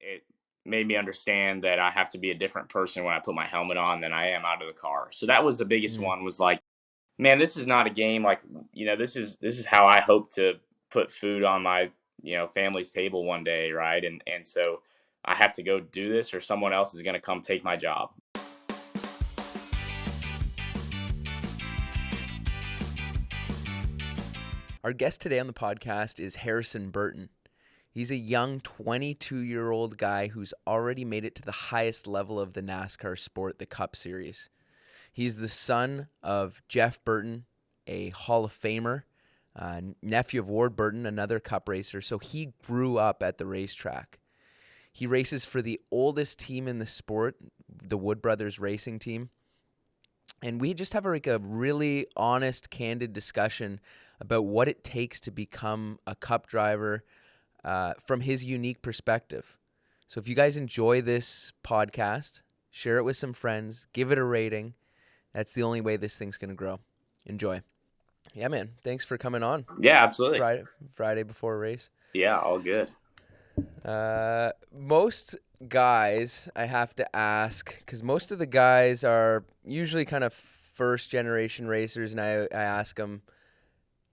it made me understand that I have to be a different person when I put my helmet on than I am out of the car. So that was the biggest Mm. one, was like, man, this is not a game. Like, this is how I hope to put food on my, family's table one day, right? And so I have to go do this, or someone else is going to come take my job. Our guest today on the podcast is Harrison Burton. He's a young 22-year-old guy who's already made it to the highest level of the NASCAR sport, the Cup Series. He's the son of Jeff Burton, a Hall of Famer, nephew of Ward Burton, another Cup racer. So he grew up at the racetrack. He races for the oldest team in the sport, the Wood Brothers racing team. And we just have a really honest, candid discussion about what it takes to become a Cup driver from his unique perspective. So if you guys enjoy this podcast, share it with some friends, give it a rating. That's the only way this thing's going to grow. Enjoy. Yeah, man. Thanks for coming on. Yeah, absolutely. Friday before a race. Yeah, all good. Most guys, I have to ask, because most of the guys are usually kind of first generation racers, and I ask them,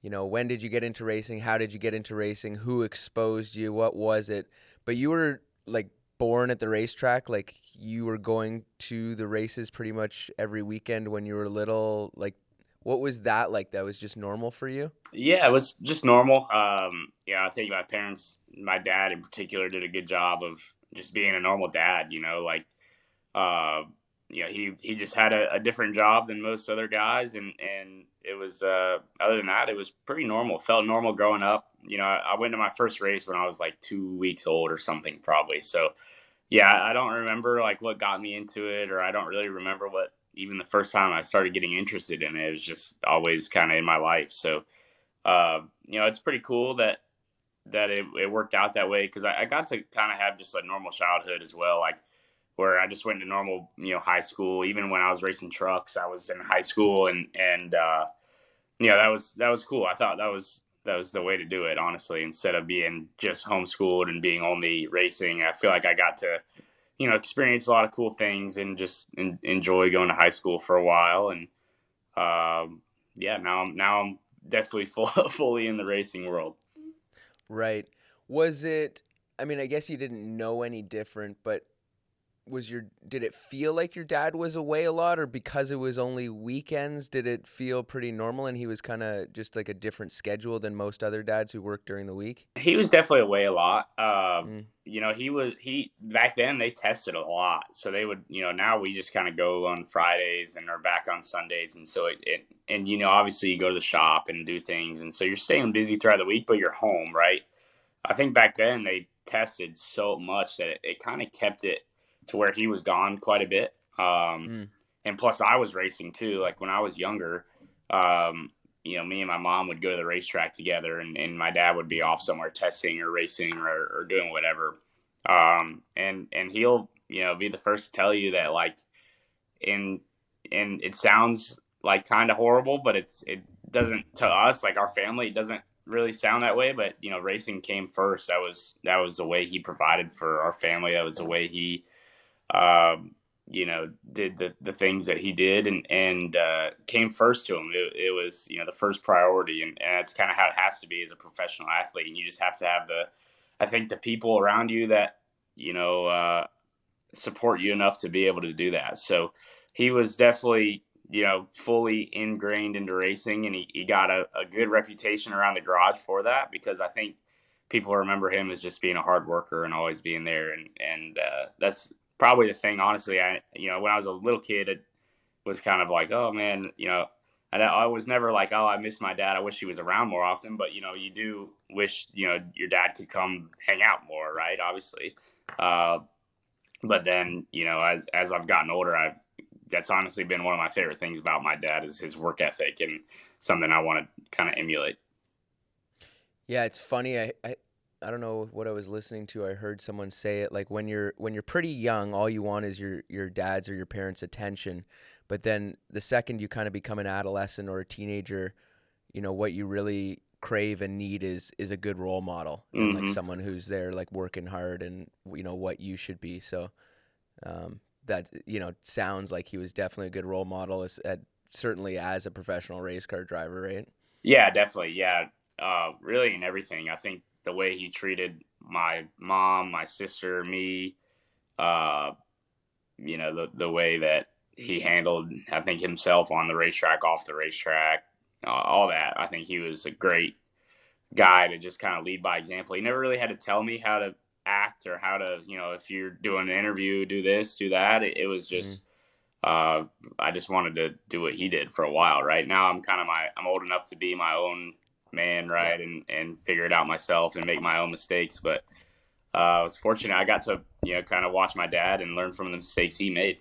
when did you get into racing? How did you get into racing? Who exposed you? What was it? But you were like born at the racetrack, like you were going to the races pretty much every weekend when you were little. Like, what was that like? That was just normal for you? Yeah, it was just normal. I think my parents, my dad in particular, did a good job of just being a normal dad. Like, uh, he just had a different job than most other guys, and it was other than that, it was pretty normal. Felt normal growing up. I went to my first race when I was like 2 weeks old or something, probably. So yeah, I don't remember like what got me into it, or I don't really remember what even the first time I started getting interested in it. It was just always kind of in my life. So it's pretty cool that it worked out that way, because I got to kind of have just a normal childhood as well, like where I just went to normal, high school. Even when I was racing trucks, I was in high school, and that was cool. I thought that was the way to do it, honestly, instead of being just homeschooled and being only racing. I feel like I got to, experience a lot of cool things and just enjoy going to high school for a while. And now I'm definitely fully in the racing world. Right. Was it, I mean, I guess you didn't know any different, but did it feel like your dad was away a lot, or because it was only weekends, did it feel pretty normal and he was kind of just like a different schedule than most other dads who work during the week? He was definitely away a lot. Mm. He back then they tested a lot, so they would, now we just kind of go on Fridays and are back on Sundays, and so and obviously you go to the shop and do things, and so you're staying busy throughout the week, but you're home, right? I think back then they tested so much that it kind of kept it to where he was gone quite a bit. Mm. And plus, I was racing too. Like when I was younger, me and my mom would go to the racetrack together, and my dad would be off somewhere testing or racing or doing whatever. And he'll be the first to tell you that, like, in and it sounds like kind of horrible, but it doesn't, to us, like our family, it doesn't really sound that way. But racing came first. That was the way he provided for our family. That was the way he um, did the things that he did, and came first to him. It was, the first priority, and that's kind of how it has to be as a professional athlete. And you just have to have I think the people around you that, support you enough to be able to do that. So he was definitely, fully ingrained into racing, and he got a good reputation around the garage for that, because I think people remember him as just being a hard worker and always being there. And that's probably the thing, honestly. When I was a little kid, it was kind of like, oh man, and I was never like, oh, I miss my dad, I wish he was around more often. But you do wish, your dad could come hang out more, right? Obviously. But then, as I've gotten older, that's honestly been one of my favorite things about my dad, is his work ethic, and something I want to kind of emulate. Yeah, it's funny. I don't know what I was listening to. I heard someone say it like when you're pretty young, all you want is your dad's or your parents' attention. But then the second you kind of become an adolescent or a teenager, what you really crave and need is a good role model and like Hmm. someone who's there like working hard and what you should be. So that sounds like he was definitely a good role model certainly as a professional race car driver, right? Yeah, definitely. Yeah, really in everything. I think the way he treated my mom, my sister, me, uh, the way that he handled, I think, himself on the racetrack, off the racetrack, all that. I think he was a great guy to just kind of lead by example. He never really had to tell me how to act or how to, if you're doing an interview, do this, do that. It was Mm, just, uh, I just wanted to do what he did for a while. Right now, I'm old enough to be my own man, yeah. right, and figure it out myself and make my own mistakes. But I was fortunate. I got to, kind of watch my dad and learn from the mistakes he made.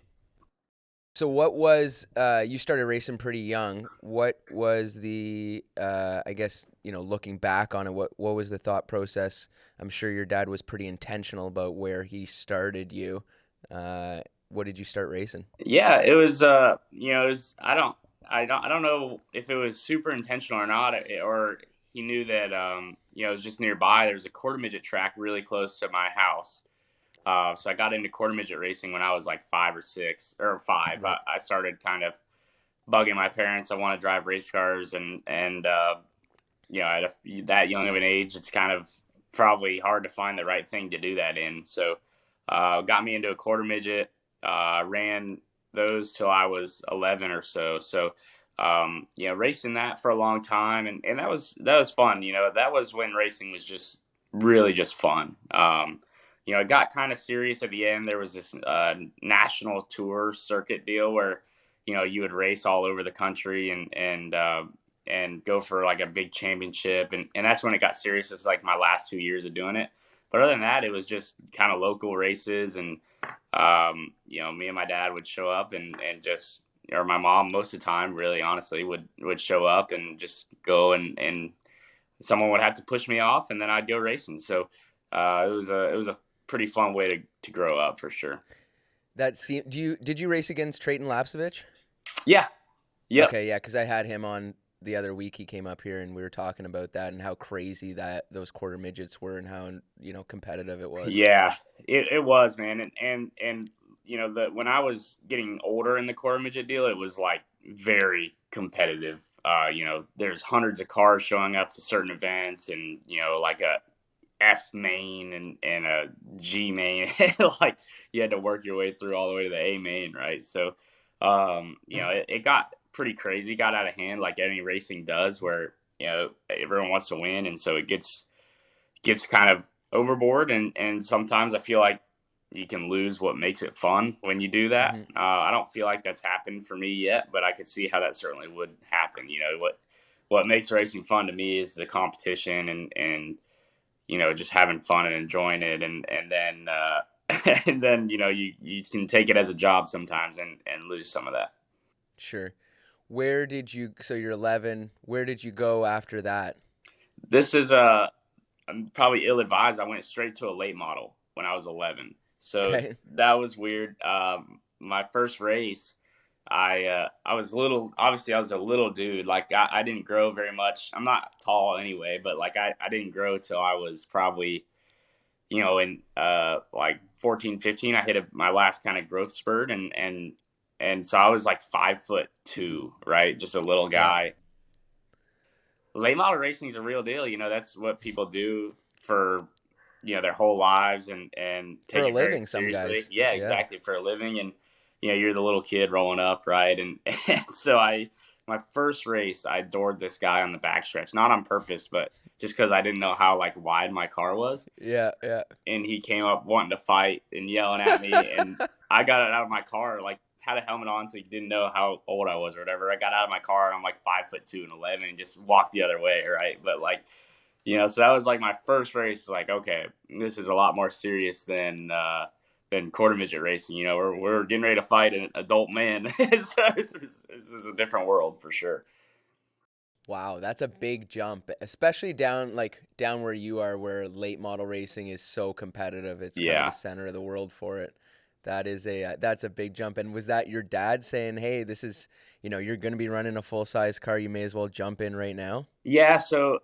So what was you started racing pretty young. What was the I guess, looking back on it, what was the thought process? I'm sure your dad was pretty intentional about where he started you. Uh, what did you start racing? Yeah, it was. It was. I don't know if it was super intentional or not, or he knew that. It was just nearby. There's a quarter midget track really close to my house. So I got into quarter midget racing when I was like 5 or 6 or 5. Right. I started kind of bugging my parents. I want to drive race cars, and at that young of an age, it's kind of probably hard to find the right thing to do that in. So, got me into a quarter midget. Ran those till I was 11 or so. So, racing that for a long time, and that was fun. That was when racing was just really just fun. It got kind of serious at the end. There was this national tour circuit deal where you would race all over the country and go for like a big championship. And that's when it got serious. It's like my last 2 years of doing it. But other than that, it was just kind of local races. And, me and my dad would show up and just, or my mom most of the time, really honestly, would show up and just go and someone would have to push me off and then I'd go racing. So, it was a pretty fun way to grow up for sure. Did you race against Trayton Lapsevich? Yeah. Yep. Okay, yeah, because I had him on the other week. He came up here and we were talking about that and how crazy that those quarter midgets were and how competitive it was. Yeah, it was, man, and when I was getting older in the quarter midget deal, it was like very competitive. There's hundreds of cars showing up to certain events, and like a F main and a G main, like you had to work your way through all the way to the A main, right? So, it got pretty crazy, got out of hand, like any racing does, where everyone wants to win, and so it gets kind of overboard, and sometimes I feel like you can lose what makes it fun when you do that. Hmm. I don't feel like that's happened for me yet, but I could see how that certainly would happen. What makes racing fun to me is the competition and just having fun and enjoying it, and then and then you can take it as a job sometimes and lose some of that. Sure. So you're 11. Where did you go after that? This is I'm probably ill advised. I went straight to a late model when I was 11. So Okay. that was weird. My first race, I was little. Obviously, I was a little dude. Like I didn't grow very much. I'm not tall anyway, but like I didn't grow till I was probably in like 14, 15. I hit my last kind of growth spurt, and so I was like 5'2", right? Just a little Yeah. guy. Late model racing is a real deal. That's what people do for their whole lives and For take a it very living, some seriously. guys. Yeah, Yeah. exactly, for a living. And you're the little kid rolling up, right? And so my first race, I doored this guy on the backstretch, not on purpose, but just because I didn't know how like wide my car was. Yeah, yeah. And he came up wanting to fight and yelling at me, and I got it out of my car, like had a helmet on, so he didn't know how old I was or whatever. I got out of my car and I'm like 5'2" and 11, and just walked the other way, right? But like, so that was like my first race. Like, okay, this is a lot more serious than quarter midget racing. We're getting ready to fight an adult man. So this is a different world for sure. Wow, that's a big jump, especially down where you are, where late model racing is so competitive. It's kind of the Yeah. center of the world for it. That's a big jump. And was that your dad saying, "Hey, this is, you're going to be running a full-size car, you may as well jump in right now?" Yeah, so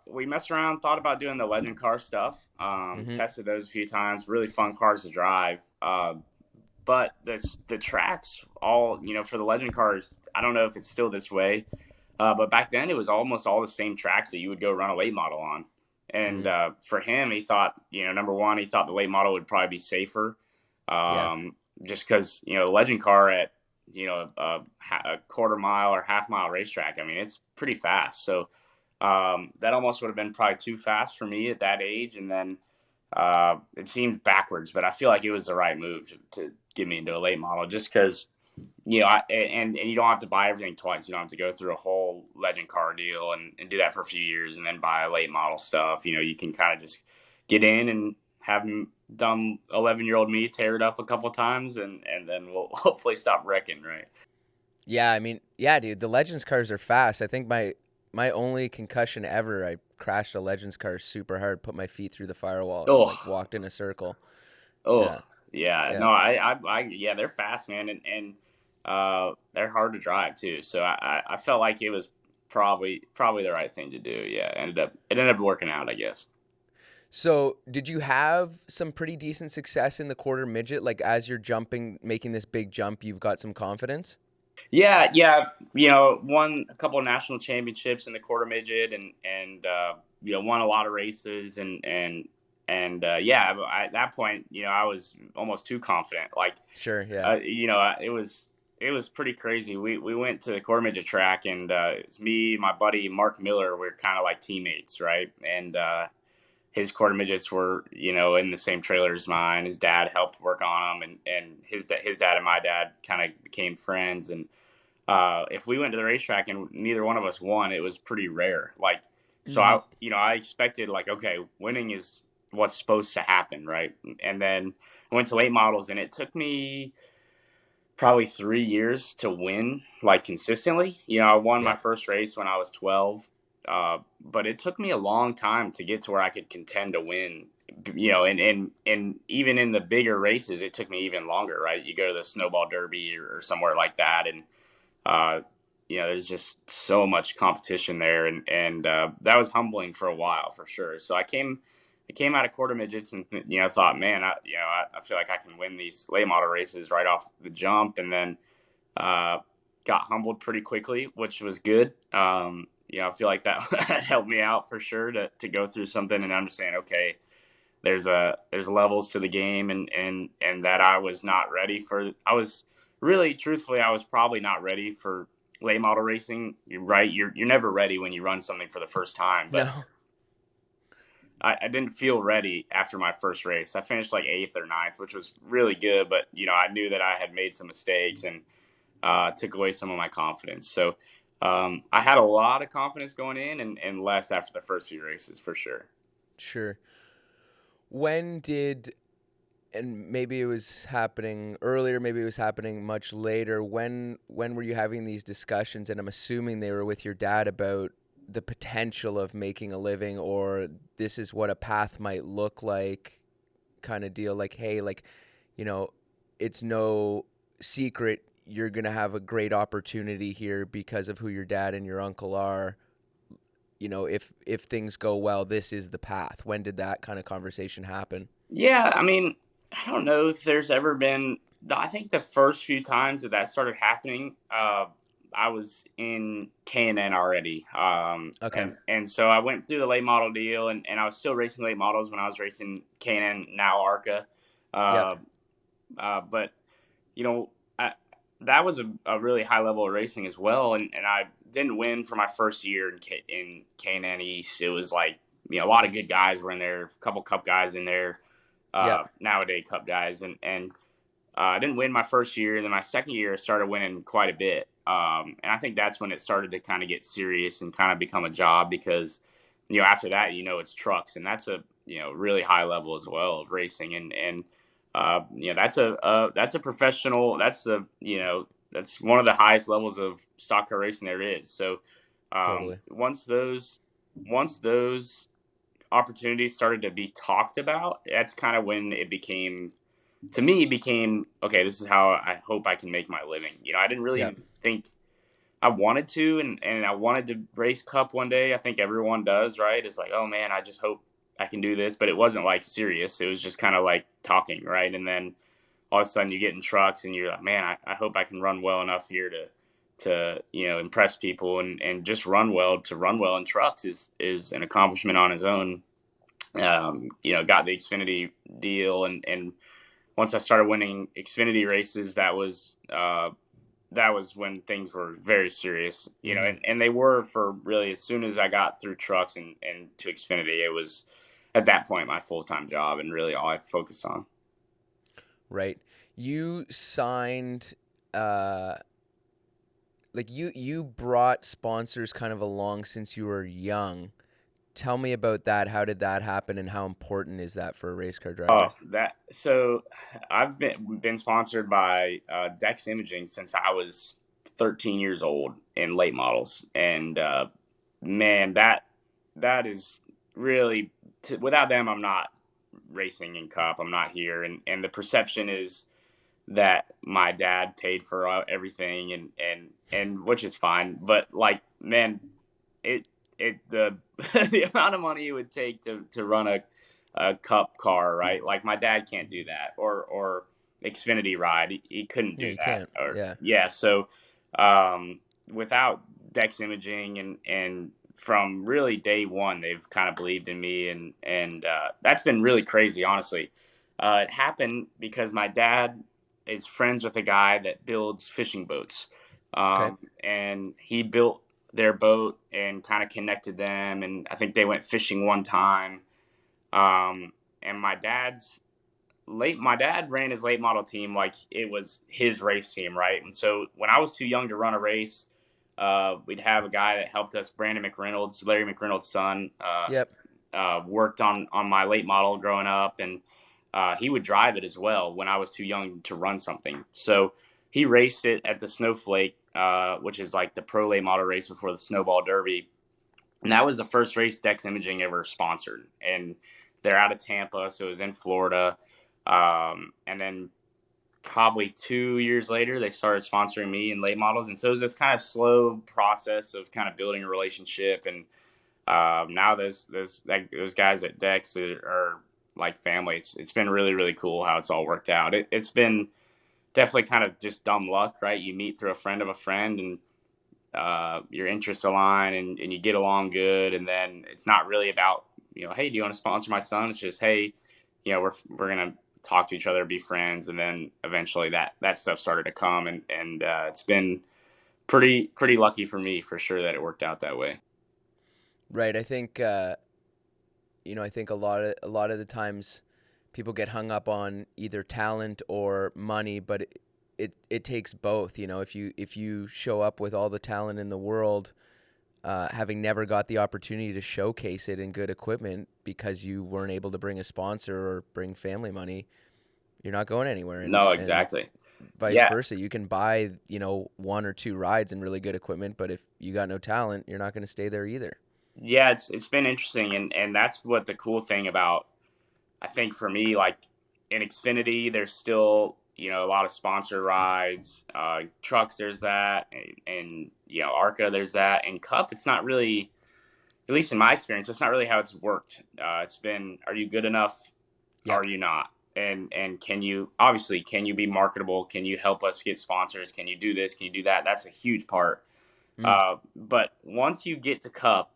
we messed around, thought about doing the legend car stuff. Mm-hmm. Tested those a few times. Really fun cars to drive. But the tracks all for the legend cars. I don't know if it's still this way, but back then it was almost all the same tracks that you would go run a late model on. And Mm-hmm. for him, he thought number one, he thought the late model would probably be safer, Yeah. just because the legend car at a quarter mile or half mile racetrack. I mean, it's pretty fast. So that almost would have been probably too fast for me at that age. And then it seemed backwards, but I feel like it was the right move to get me into a late model, just because and you don't have to buy everything twice. You don't have to go through a whole legend car deal and do that for a few years and then buy a late model stuff. You can kind of just get in and have dumb 11-year-old me tear it up a couple times, and then we'll hopefully stop wrecking, right? Yeah, I mean, yeah, dude, the Legends cars are fast. I think my only concussion ever, I crashed a Legends car super hard, put my feet through the firewall, and Oh, like walked in a circle. oh, Yeah, yeah. yeah. No, yeah, they're fast, man, and they're hard to drive too. So I felt like it was probably the right thing to do. Yeah, it ended up working out, I guess. So, did you have some pretty decent success in the quarter midget? Like as you're jumping, making this big jump, you've got some confidence? Yeah, yeah. Won a couple of national championships in the quarter midget, and won a lot of races, and yeah. At that point, I was almost too confident. Like, Sure, yeah. it was pretty crazy. We went to the quarter midget track, and it's me, my buddy Mark Miller. We're kind of like teammates, right? And his quarter midgets were in the same trailer as mine. His dad helped work on them, and his dad and my dad kind of became friends. And if we went to the racetrack and neither one of us won, it was pretty rare. Like, so Hmm. I expected, like, okay, winning is what's supposed to happen, right? And then I went to late models, and it took me probably 3 years to win, like, consistently. I won my Yeah. first race when I was 12, but it took me a long time to get to where I could contend to win. And even in the bigger races, it took me even longer, right? You go to the Snowball Derby or somewhere like that, and uh, there's just so much competition there, and that was humbling for a while, for sure. So I came out of quarter midgets and thought, man, I feel like I can win these late model races right off the jump, and then uh, got humbled pretty quickly, which was good. I feel like that helped me out for sure to go through something and understand, okay, there's levels to the game, and that I was not ready for. I was really, truthfully, I was probably not ready for late model racing. You're right. You're never ready when you run something for the first time, but No. I didn't feel ready after my first race. I finished like eighth or ninth, which was really good, but I knew that I had made some mistakes and took away some of my confidence. So I had a lot of confidence going in, and less after the first few races, for sure. Sure. When did, and maybe it was happening earlier, maybe it was happening much later. When were you having these discussions? And I'm assuming they were with your dad about the potential of making a living, or this is what a path might look like, kind of deal. Like, hey, like, you know, it's no secret you're gonna have a great opportunity here because of who your dad and your uncle are. If things go well, this is the path. When did that kind of conversation happen? Yeah, I mean, I don't know if there's ever been. I think the first few times that started happening, I was in K&N already, Okay. and so I went through the late model deal, and I was still racing late models when I was racing K&N, now ARCA, Yep. uh, but you know, I, that was a really high level of racing as well, and I didn't win for my first year in K&N East. It was like a lot of good guys were in there, a couple Cup guys in there, Yep. nowadays Cup guys, and I didn't win my first year. And then my second year, I started winning quite a bit. And I think that's when it started to kind of get serious and kind of become a job, because, after that, it's trucks. And that's a, really high level as well of racing. That's a professional, that's one of the highest levels of stock car racing there is. So Totally. once those opportunities started to be talked about, that's kind of when it became, to me, it became, okay, this is how I hope I can make my living. I didn't really Yep. think, I wanted to, and I wanted to race Cup one day. I think everyone does, right? It's like, oh man, I just hope I can do this. But it wasn't like serious. It was just kind of like talking, right? And then all of a sudden you get in trucks and you're like, man, I hope I can run well enough here to impress people, and just run well in trucks is an accomplishment on its own. Got the Xfinity deal, and once I started winning Xfinity races, that was when things were very serious, Mm-hmm. and they were for really as soon as I got through trucks and to Xfinity, it was at that point my full time job and really all I focused on. Right. You signed, uh, like you brought sponsors kind of along since you were young. Tell me about that. How did that happen, and how important is that for a race car Oh, driver? that so I've been sponsored by Dex Imaging since I was 13 years old in late models, and man, that is really without them, I'm not racing in Cup. I'm not here, and the perception is that my dad paid for everything, and which is fine, but like, man, it the the amount of money it would take to run a Cup car, right? Like my dad can't do that, or Xfinity ride, he couldn't Yeah, do you that, can't. or Yeah. yeah. So without Dex Imaging, and from really day one, they've kind of believed in me, and that's been really crazy, honestly. It happened because my dad is friends with a guy that builds fishing boats, Okay. and he built their boat and kind of connected them. And I think they went fishing one time. And my dad ran his late model team like it was his race team, right? And so when I was too young to run a race, we'd have a guy that helped us, Brandon McReynolds, Larry McReynolds' son, Yep. worked on my late model growing up, and he would drive it as well when I was too young to run something. So he raced it at the Snowflake, which is like the pro late model race before the Snowball Derby, and that was the first race Dex Imaging ever sponsored. And they're out of Tampa, so it was in Florida. And then probably 2 years later, they started sponsoring me in late models, and so it was this kind of slow process of kind of building a relationship. And now those guys at Dex are like family. It's been really really cool how it's all worked out. It's been definitely kind of just dumb luck, right? You meet through a friend of a friend, and your interests align, and you get along good, and then it's not really about, hey, do you want to sponsor my son? It's just, hey, we're gonna talk to each other, be friends, and then eventually that stuff started to come, and it's been pretty lucky for me for sure that it worked out that way. Right. I think I think a lot of the times people get hung up on either talent or money, but it takes both. If you show up with all the talent in the world, having never got the opportunity to showcase it in good equipment because you weren't able to bring a sponsor or bring family money, you're not going anywhere. No, And exactly. vice Yeah, versa, you can buy one or two rides and really good equipment, but if you got no talent, you're not going to stay there either. yeah, it's been interesting, and that's what the cool thing about, I think, for me, like in Xfinity, there's still, a lot of sponsor rides, trucks. There's that, and ARCA. There's that, and Cup. It's not really, at least in my experience, it's not really how it's worked. It's been, are you good enough? Yep. Are you not? And can you be marketable? Can you help us get sponsors? Can you do this? Can you do that? That's a huge part. Mm. But once you get to Cup,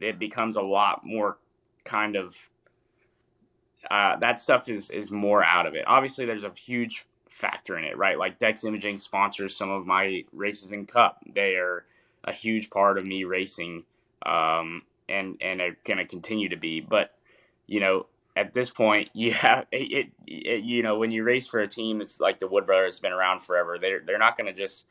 it becomes a lot more kind of that stuff is more out of it. Obviously, there's a huge factor in it, right? Like Dex Imaging sponsors some of my races in Cup. They are a huge part of me racing, and are going to continue to be. But you know, at this point, you have when you race for a team, it's like the Wood Brothers has been around forever. They're not going to just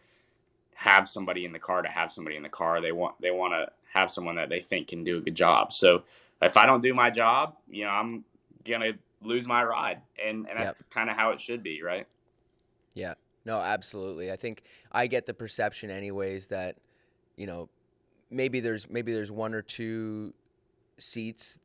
have somebody in the car to have somebody in the car. They want to have someone that they think can do a good job. So if I don't do my job, I'm gonna lose my ride, and Yep. that's kind of how it should be, right? Yeah. No, absolutely. I think I get the perception anyways that, you know, maybe there's one or two seats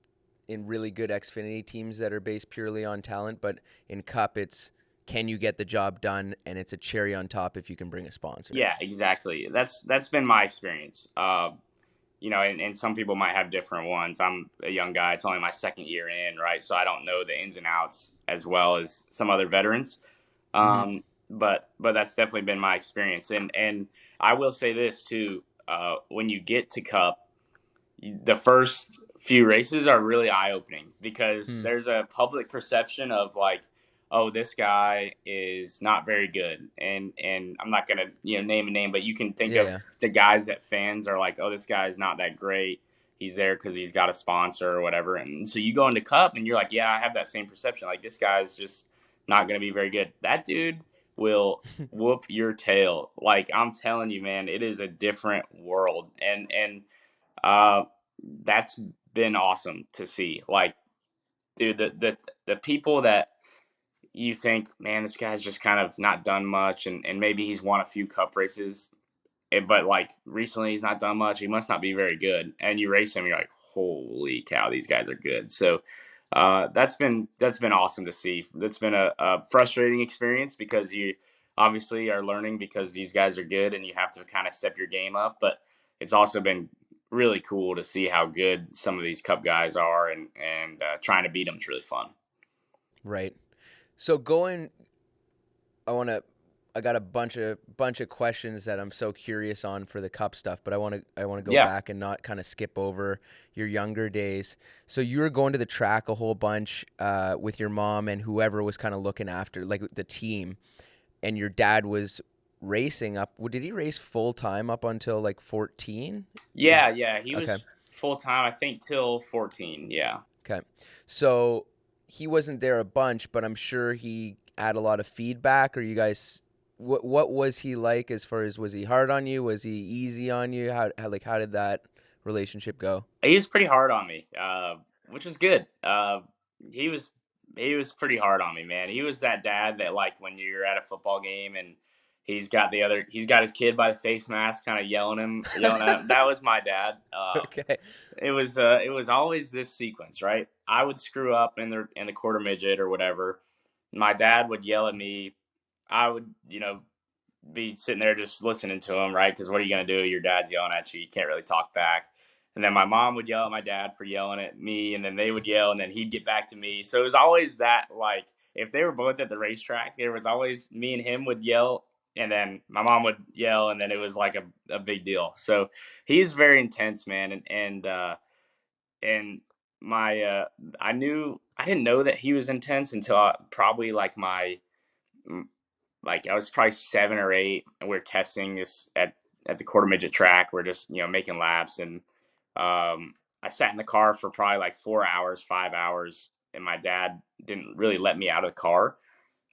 in really good Xfinity teams that are based purely on talent, but in Cup it's can you get the job done, and it's a cherry on top if you can bring a sponsor. Yeah, exactly. That's been my experience. And some people might have different ones. I'm a young guy; it's only my second year in, right? So I don't know the ins and outs as well as some other veterans. Hmm. But that's definitely been my experience. And I will say this too: when you get to Cup, the first few races are really eye opening because Hmm. there's a public perception of like, oh, this guy is not very good, and I'm not gonna name a name, but you can think Yeah, of yeah. the guys that fans are like, oh, this guy is not that great. He's there because he's got a sponsor or whatever, and so you go into Cup and you're like, yeah, I have that same perception. Like this guy's just not gonna be very good. That dude will whoop your tail. Like I'm telling you, man, it is a different world, and uh, that's been awesome to see. Like, dude, the people that you think, man, this guy's just kind of not done much, and maybe he's won a few cup races, but like recently he's not done much. He must not be very good. And you race him, you're like, holy cow, these guys are good. So that's been awesome to see. That's been a frustrating experience because you obviously are learning because these guys are good and you have to kind of step your game up. But it's also been really cool to see how good some of these cup guys are, and trying to beat them is really fun. Right. So going, I want to. I got a bunch of questions that I'm so curious on for the cup stuff, but I want to go Yeah. back and not kind of skip over your younger days. So you were going to the track a whole bunch with your mom and whoever was kind of looking after like the team, and your dad was racing up. Did he race full time up until like 14? Yeah, yeah. He Okay. was full time, I think, till 14. Yeah. Okay. So he wasn't there a bunch, but I'm sure he had a lot of feedback. Or you guys, what was he like as far as, was he hard on you? Was he easy on you? How did that relationship go? He was pretty hard on me, which was good. He was he was pretty hard on me, man. He was that dad that like when you're at a football game and he's got his kid by the face mask, kind of yelling at him. That was my dad. Okay. It was always this sequence, right? I would screw up in the quarter midget or whatever. My dad would yell at me. I would be sitting there just listening to him, right? Because what are you gonna do? Your dad's yelling at you. You can't really talk back. And then my mom would yell at my dad for yelling at me, and then they would yell, and then he'd get back to me. So it was always that, like, if they were both at the racetrack, there was always me and him would yell, and then my mom would yell, and then it was like a big deal. So he's very intense, man, and my I didn't know that he was intense until probably like I was probably 7 or 8, and we're testing this at the quarter midget track. We're just making laps, and I sat in the car for probably like 4 hours, 5 hours, and my dad didn't really let me out of the car.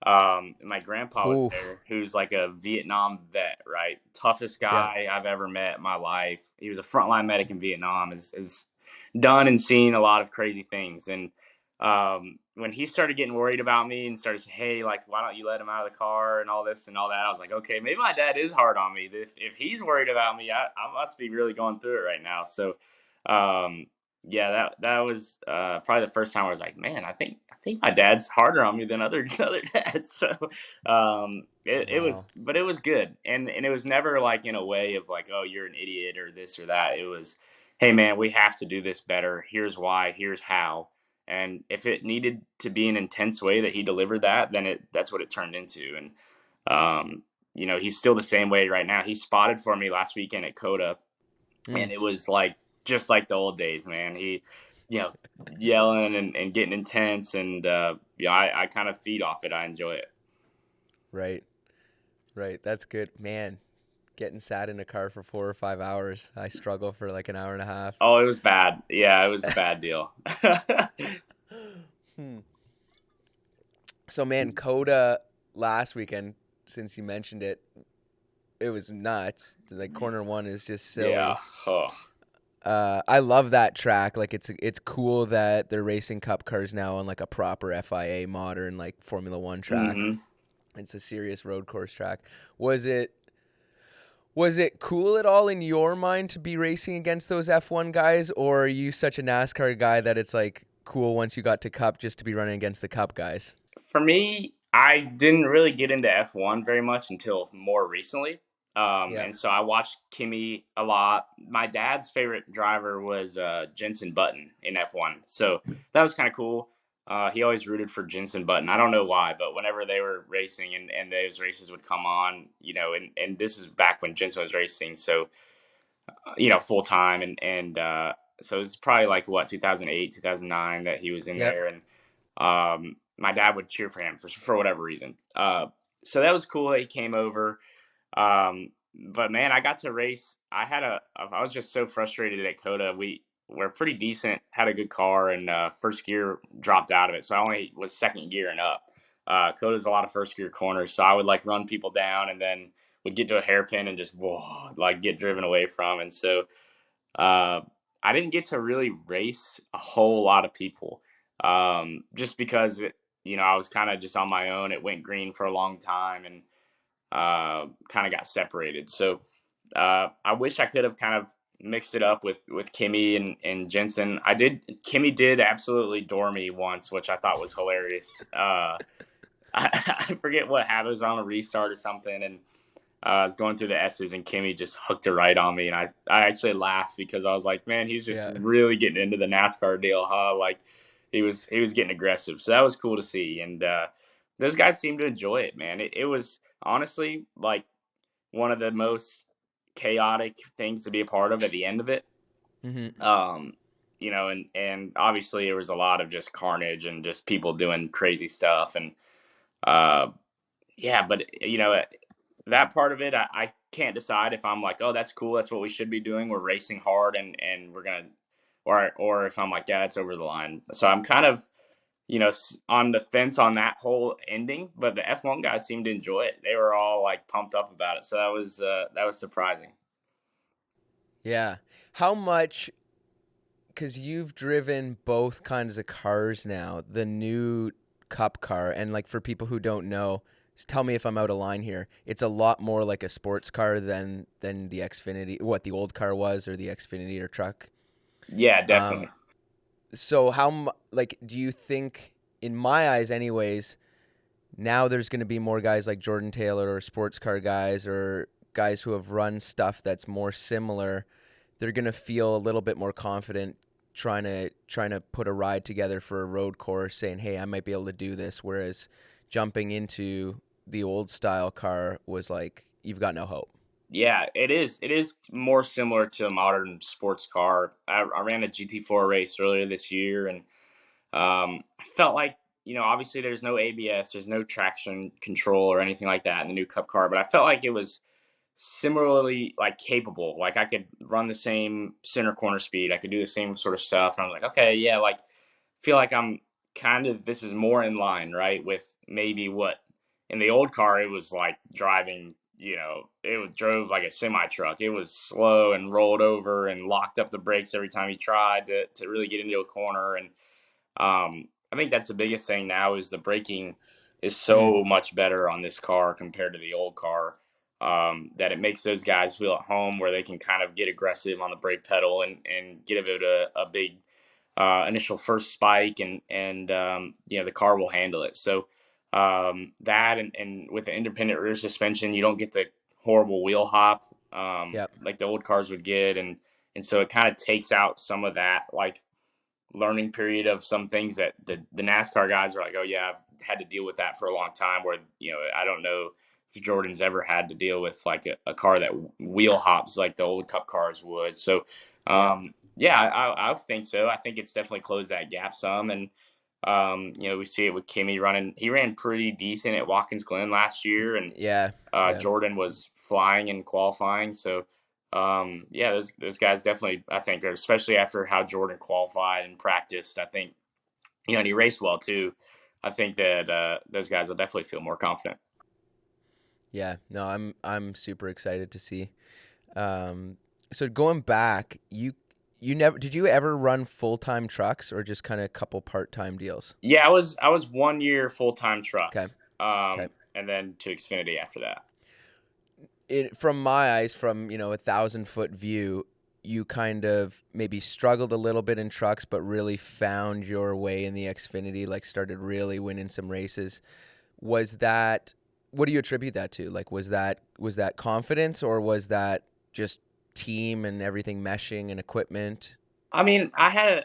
My grandpa was Oof. there, who's like a Vietnam vet, right? Toughest Yeah. guy I've ever met in my life. He was a frontline medic in Vietnam. Has done and seen a lot of crazy things. And when he started getting worried about me and started saying, "Hey, like, why don't you let him out of the car and all this and all that?" I was like, "Okay, maybe my dad is hard on me. If he's worried about me, I must be really going through it right now." So, um, yeah, that was probably the first time I was like, "Man, I think my dad's harder on me than other other dads." So, it Wow. was, but it was good, and it was never like in a way of like, "Oh, you're an idiot" or this or that. It was, "Hey, man, we have to do this better. Here's why. Here's how." And if it needed to be an intense way that he delivered that, then that's what it turned into. And he's still the same way right now. He spotted for me last weekend at Coda, Mm, and it was like just like the old days, man. He, you know, yelling and getting intense, and I kind of feed off it. I enjoy it. right. Right. That's good. Man, getting sat in a car for 4 or 5 hours. I struggle for like an hour and a half. Oh, it was bad. Yeah, it was a bad deal. Hmm. So man, Coda last weekend, since you mentioned it, it was nuts. Like corner one is just Yeah. silly. Oh. I love that track. Like it's cool that they're racing cup cars now on like a proper FIA modern like Formula One track. Hmm. It's a serious road course track. Was it was it cool at all in your mind to be racing against those F1 guys, or are you such a NASCAR guy that it's like cool once you got to cup just to be running against the cup guys? For me, I didn't really get into F1 very much until more recently. Yeah. And so I watched Kimmy a lot. My dad's favorite driver was Jensen Button in F1. So that was kind of cool. He always rooted for Jensen Button. I don't know why, but whenever they were racing and those races would come on, and this is back when Jensen was racing. So, full time. So it's probably like what, 2008, 2009 that he was in Yep. there. And my dad would cheer for him for whatever reason. So that was cool that he came over. But man, I got to race. I was just so frustrated at Coda. We were pretty decent, had a good car, and first gear dropped out of it. So I only was second gear and up. Coda's a lot of first gear corners, so I would like run people down and then would get to a hairpin and just whoa, like get driven away from. And so uh, I didn't get to really race a whole lot of people, just because I was kind of just on my own. It went green for a long time and kind of got separated. So I wish I could have kind of mixed it up with Kimmy and Jensen. Kimmy did absolutely door me once, which I thought was hilarious. I forget what happened. It was on a restart or something, and I was going through the S's, and Kimmy just hooked a right on me, and I actually laughed because I was like, man, he's just Yeah. really getting into the NASCAR deal, huh? Like he was getting aggressive, so that was cool to see, and those guys seemed to enjoy it, man. It was honestly like one of the most chaotic things to be a part of at the end of it. Hmm. Um, and obviously there was a lot of just carnage and just people doing crazy stuff, and uh, yeah, but that part of it, I can't decide if I'm like, oh, that's cool, that's what we should be doing. We're racing hard, and we're gonna, or if I'm like, yeah, it's over the line. So I'm kind of, on the fence on that whole ending. But the F1 guys seemed to enjoy it. They were all like pumped up about it. So that was surprising. Yeah. How much? Because you've driven both kinds of cars now, the new Cup car, and like for people who don't know, just tell me if I'm out of line here. It's a lot more like a sports car than the Xfinity, what the old car was, or the Xfinity or truck. Yeah, Um, definitely. so like do you think, in my eyes, anyways, now there's going to be more guys like Jordan Taylor or sports car guys or guys who have run stuff that's more similar. They're going to feel a little bit more confident trying to put a ride together for a road course, saying, "Hey, I might be able to do this." Whereas jumping into the old style car was like, you've got no hope. Yeah, it is. It is more similar to a modern sports car. I ran a GT4 race earlier this year, and I felt like, obviously there's no ABS, there's no traction control or anything like that in the new Cup car, but I felt like it was similarly like capable. Like I could run the same center corner speed, I could do the same sort of stuff, and I was like, okay, yeah, like feel like I'm kind of this is more in line, right, with maybe what in the old car it was like driving. Drove like a semi truck. It was slow and rolled over and locked up the brakes every time he tried to really get into a corner. And I think that's the biggest thing now is the braking is Mm, so much better on this car compared to the old car, that it makes those guys feel at home where they can kind of get aggressive on the brake pedal and give it a big initial first spike, and the car will handle it. So that and with the independent rear suspension, you don't get the horrible wheel hop, yep. like the old cars would get, and so it kind of takes out some of that like learning period of some things that the NASCAR guys are like, oh yeah, I've had to deal with that for a long time. Where I don't know if Jordan's ever had to deal with like a car that wheel hops like the old Cup cars would. So Yep. yeah, I think so. I think it's definitely closed that gap some, and we see it with Kimmy running. He ran pretty decent at Watkins Glen last year, and Yeah. Yeah. Jordan was flying in qualifying. So, yeah, those guys definitely, I think, especially after how Jordan qualified and practiced, I think, and he raced well too. I think that those guys will definitely feel more confident. Yeah. No, I'm super excited to see. Um, so going back, you never did you ever run full-time trucks or just kind of a couple part-time deals? Yeah, I was 1 year full time Okay. trucks, Okay. and then to Xfinity after that. From my eyes, from 1,000 foot view, you kind of maybe struggled a little bit in trucks, but really found your way in the Xfinity. Like started really winning some races. Was that, what do you attribute that to? Like, was that confidence, or was that just team and everything meshing and equipment? I mean, I had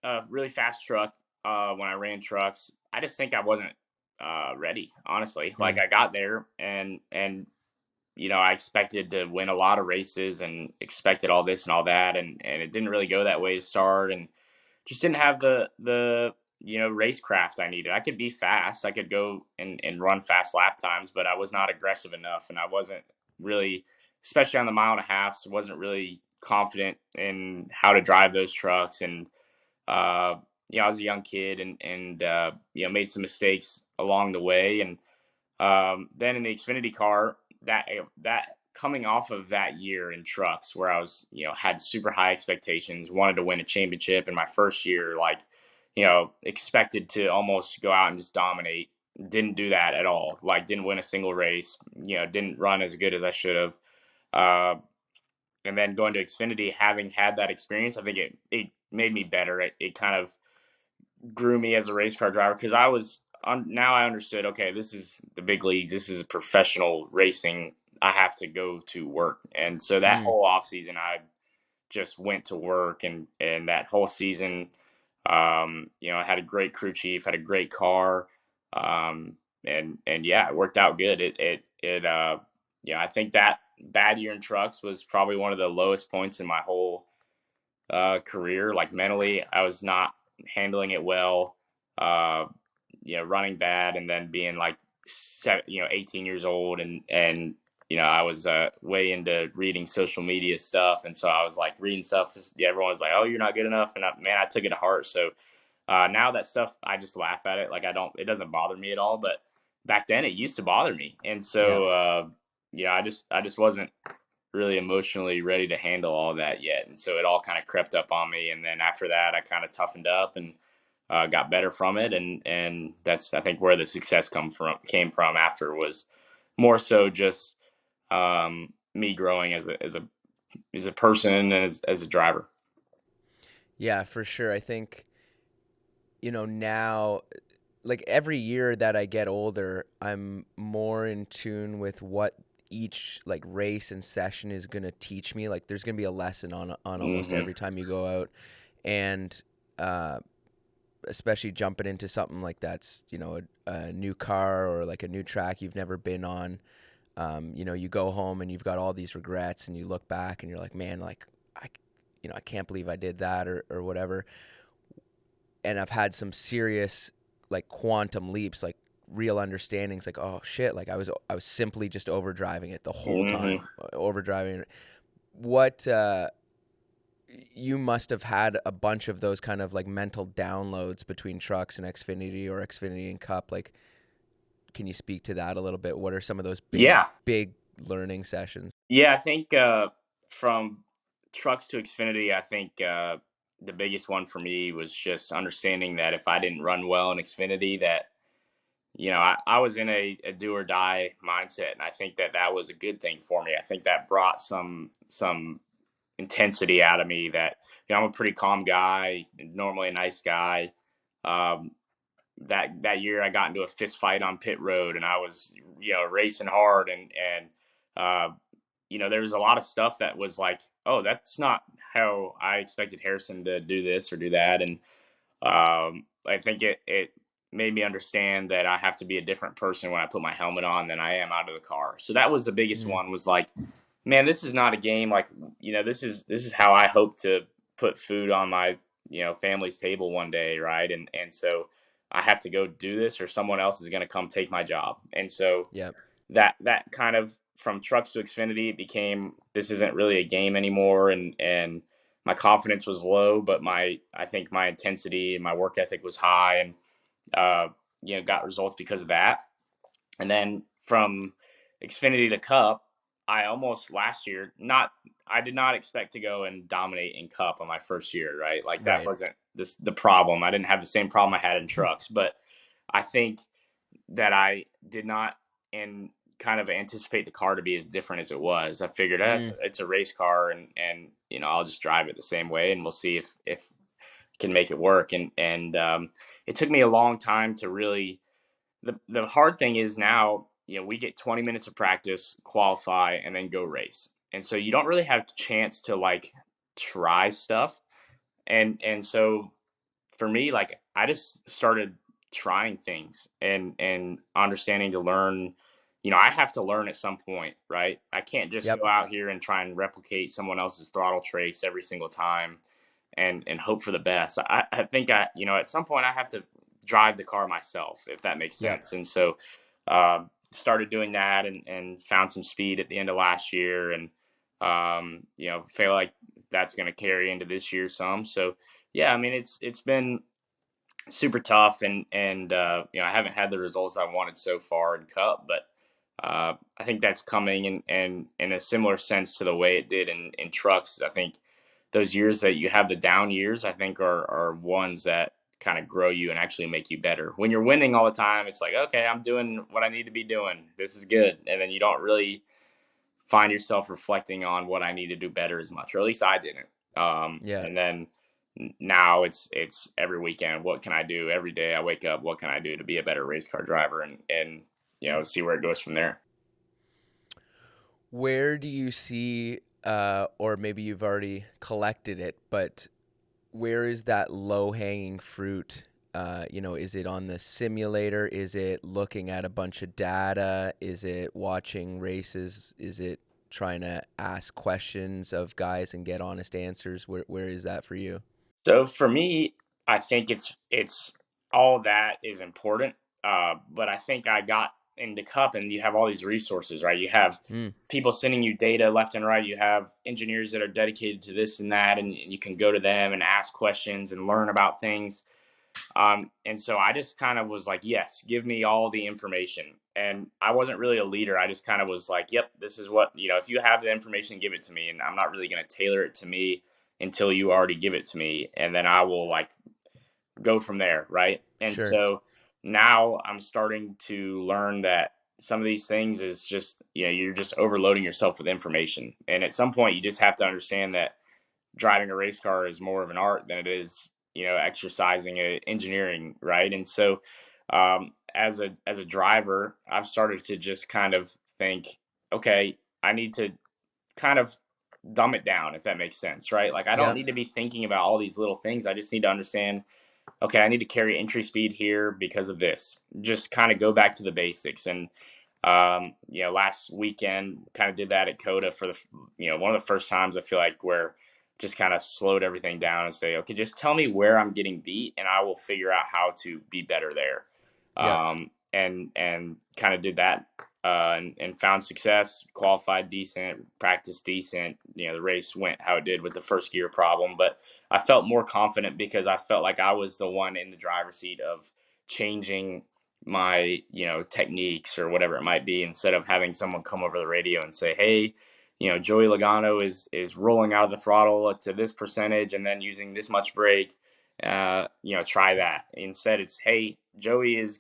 a really fast truck when I ran trucks. I just think I wasn't ready, honestly. Like Mm, I got there and I expected to win a lot of races and expected all this and all that, and it didn't really go that way to start, and just didn't have the racecraft I needed. I could be fast, I could go and run fast lap times, but I was not aggressive enough, and I wasn't really, especially on the mile and a half, so wasn't really confident in how to drive those trucks. And uh, I was a young kid and made some mistakes along the way. And then in the Xfinity car, that coming off of that year in trucks where I was, had super high expectations, wanted to win a championship in my first year, like, expected to almost go out and just dominate. Didn't do that at all. Like, didn't win a single race. Didn't run as good as I should have. Uh, and then going to Xfinity, having had that experience, I think it made me better. It kind of grew me as a race car driver because now I understood, okay, this is the big leagues, this is professional racing. I have to go to work. And so that mm. whole off season I just went to work, and that whole season, I had a great crew chief, had a great car. And yeah, it worked out good. I think that bad year in trucks was probably one of the lowest points in my whole career. Like, mentally, I was not handling it well. Uh, running bad, and then being like 18 years old, and I was way into reading social media stuff, and so I was like reading stuff. Everyone was like, "Oh, you're not good enough," and man, I took it to heart. So now that stuff, I just laugh at it. Like, it doesn't bother me at all. But back then, it used to bother me, and Yeah. so I just wasn't really emotionally ready to handle all that yet. And so it all kind of crept up on me. And then after that, I kind of toughened up and got better from it. And that's, I think, where the success came from after, was more so just me growing as a person and as a driver. Yeah, for sure. I think, now, like every year that I get older, I'm more in tune with what each like race and session is going to teach me. Like there's going to be a lesson on almost Hmm. every time you go out. And uh especially jumping into something like that's, a new car or like a new track you've never been on. You go home and you've got all these regrets, and you look back and you're like, man, like I can't believe I did that, or whatever. And I've had some serious like quantum leaps, like real understandings, like, oh shit, like I was simply just overdriving it the whole Hmm. time, overdriving it. What you must have had a bunch of those kind of like mental downloads between trucks and Xfinity, or Xfinity and Cup. Like, can you speak to that a little bit? What are some of those Yeah. big learning sessions? Yeah. I think from trucks to Xfinity, I think the biggest one for me was just understanding that if I didn't run well in Xfinity, that I was in a do or die mindset, and I think that was a good thing for me. I think that brought some intensity out of me. That I'm a pretty calm guy, normally a nice guy. Um, that year, I got into a fist fight on pit road, and I was racing hard, and there was a lot of stuff that was like, oh, that's not how I expected Harrison to do this or do that. And I think it made me understand that I have to be a different person when I put my helmet on than I am out of the car. So that was the biggest Mm, one, was like, man, this is not a game. Like, this is how I hope to put food on my family's table one day, right? And so I have to go do this, or someone else is going to come take my job. And so yep. that kind of, from trucks to Xfinity, it became, this isn't really a game anymore. And my confidence was low, but I think my intensity and my work ethic was high, and got results because of that. And then from Xfinity to Cup, I almost last year, not I did not expect to go and dominate in Cup on my first year, right? Like, that Right. wasn't the problem. I didn't have the same problem I had in trucks, but I think that I did not, and kind of anticipate the car to be as different as it was. I figured Mm, it's a race car, and I'll just drive it the same way, and we'll see if can make it work. And it took me a long time to really the hard thing is now, we get 20 minutes of practice, qualify, and then go race. And so you don't really have a chance to like try stuff. And so for me, like I just started trying things and understanding to learn. I have to learn at some point, right? I can't just Yep. go out here and try and replicate someone else's throttle trace every single time and hope for the best. I think at some point I have to drive the car myself, if that makes Yep. sense. And so started doing that and found some speed at the end of last year and feel like that's going to carry into this year some. So yeah, I mean it's been super tough and I haven't had the results I wanted so far in Cup, but I think that's coming and in a similar sense to the way it did in trucks. I think those years that you have the down years, I think are ones that kind of grow you and actually make you better. When you're winning all the time, it's like, okay, I'm doing what I need to be doing. This is good. And then you don't really find yourself reflecting on what I need to do better as much, or at least I didn't. Yeah. And then now it's every weekend. What can I do every day? I wake up. What can I do to be a better race car driver and see where it goes from there. Where do you see, or maybe you've already collected it, but where is that low hanging fruit? Is it on the simulator? Is it looking at a bunch of data? Is it watching races? Is it trying to ask questions of guys and get honest answers? Where is that for you? So for me, I think it's all that is important. But I think I got into Cup, and you have all these resources, right? You have Mm, people sending you data left and right. You have engineers that are dedicated to this and that, and you can go to them and ask questions and learn about things. And so I just kind of was like, yes, give me all the information. And I wasn't really a leader. I just kind of was like, yep, this is what, if you have the information, give it to me. And I'm not really going to tailor it to me until you already give it to me. And then I will like go from there. Right. And sure. so now I'm starting to learn that some of these things is just, you're just overloading yourself with information. And at some point, you just have to understand that driving a race car is more of an art than it is exercising a engineering, right? And so as a driver, I've started to just kind of think, okay, I need to kind of dumb it down, if that makes sense, right? Like I don't Yeah. need to be thinking about all these little things. I just need to understand, okay, I need to carry entry speed here because of this. Just kind of go back to the basics. And last weekend kind of did that at Coda for one of the first times I feel like where just kind of slowed everything down and say, okay, just tell me where I'm getting beat and I will figure out how to be better there. Yeah. And kind of did that and found success, qualified decent, practiced decent. The race went how it did with the first gear problem, but I felt more confident because I felt like I was the one in the driver's seat of changing my techniques or whatever it might be, instead of having someone come over the radio and say, hey, Joey Logano is rolling out of the throttle to this percentage and then using this much brake. Try that. Instead, it's, hey, Joey is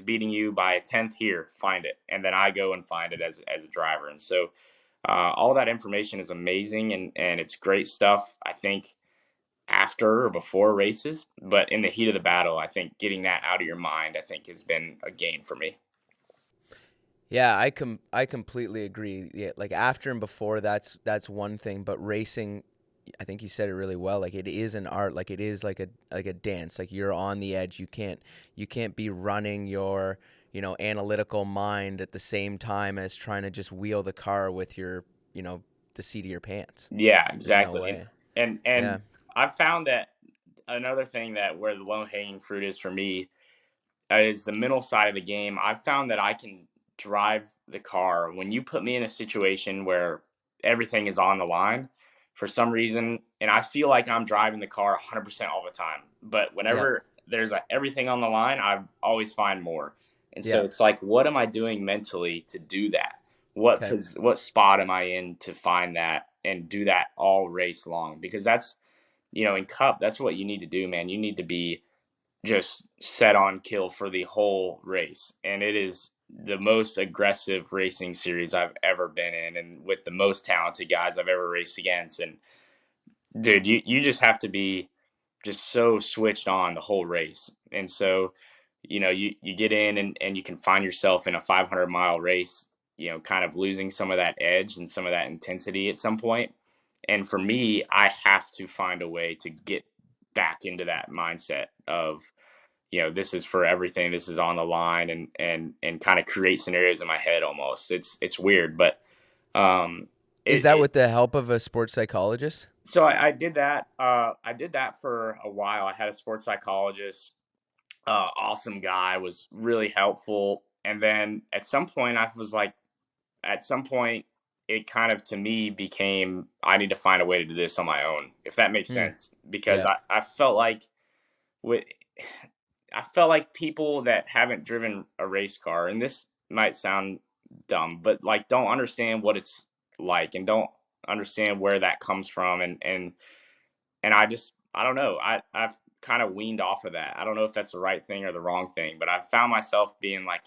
beating you by a tenth here. Find it, and then I go and find it as a driver. And so, all that information is amazing and it's great stuff. I think after or before races, but in the heat of the battle, I think getting that out of your mind, I think has been a gain for me. Yeah, I completely agree. Yeah, like after and before, that's one thing, but racing, I think you said it really well. Like it is an art, like it is like a dance. Like you're on the edge. You can't be running your, analytical mind at the same time as trying to just wheel the car with your, the seat of your pants. Yeah, There's no exactly. way. And Yeah. I've found that another thing that where the low hanging fruit is for me is the mental side of the game. I've found that I can drive the car when you put me in a situation where everything is on the line for some reason, and I feel like I'm driving the car 100% all the time. But Yeah. whenever there's everything on the line, I always find more. And so Yeah. it's like, what am I doing mentally to do that? Okay. What spot am I in to find that and do that all race long? Because that's in Cup, that's what you need to do, man. You need to be just set on kill for the whole race. And it is the most aggressive racing series I've ever been in and with the most talented guys I've ever raced against. And dude, you just have to be just so switched on the whole race. And so, you get in and you can find yourself in a 500-mile race, kind of losing some of that edge and some of that intensity at some point. And for me, I have to find a way to get back into that mindset of, this is for everything. This is on the line, and kind of create scenarios in my head almost. It's weird, but um, Is it, that it with the help of a sports psychologist? so I did that. I did that for a while. I had a sports psychologist, awesome guy, was really helpful. And then at some point, I was like, at some point, it kind of to me became I need to find a way to do this on my own, if that makes Hmm. sense, because Yeah. I felt like with I felt like people that haven't driven a race car, and this might sound dumb, but like don't understand what it's like and don't understand where that comes from, and I don't know. I've kind of weaned off of that. I don't know if that's the right thing or the wrong thing, but I've found myself being like,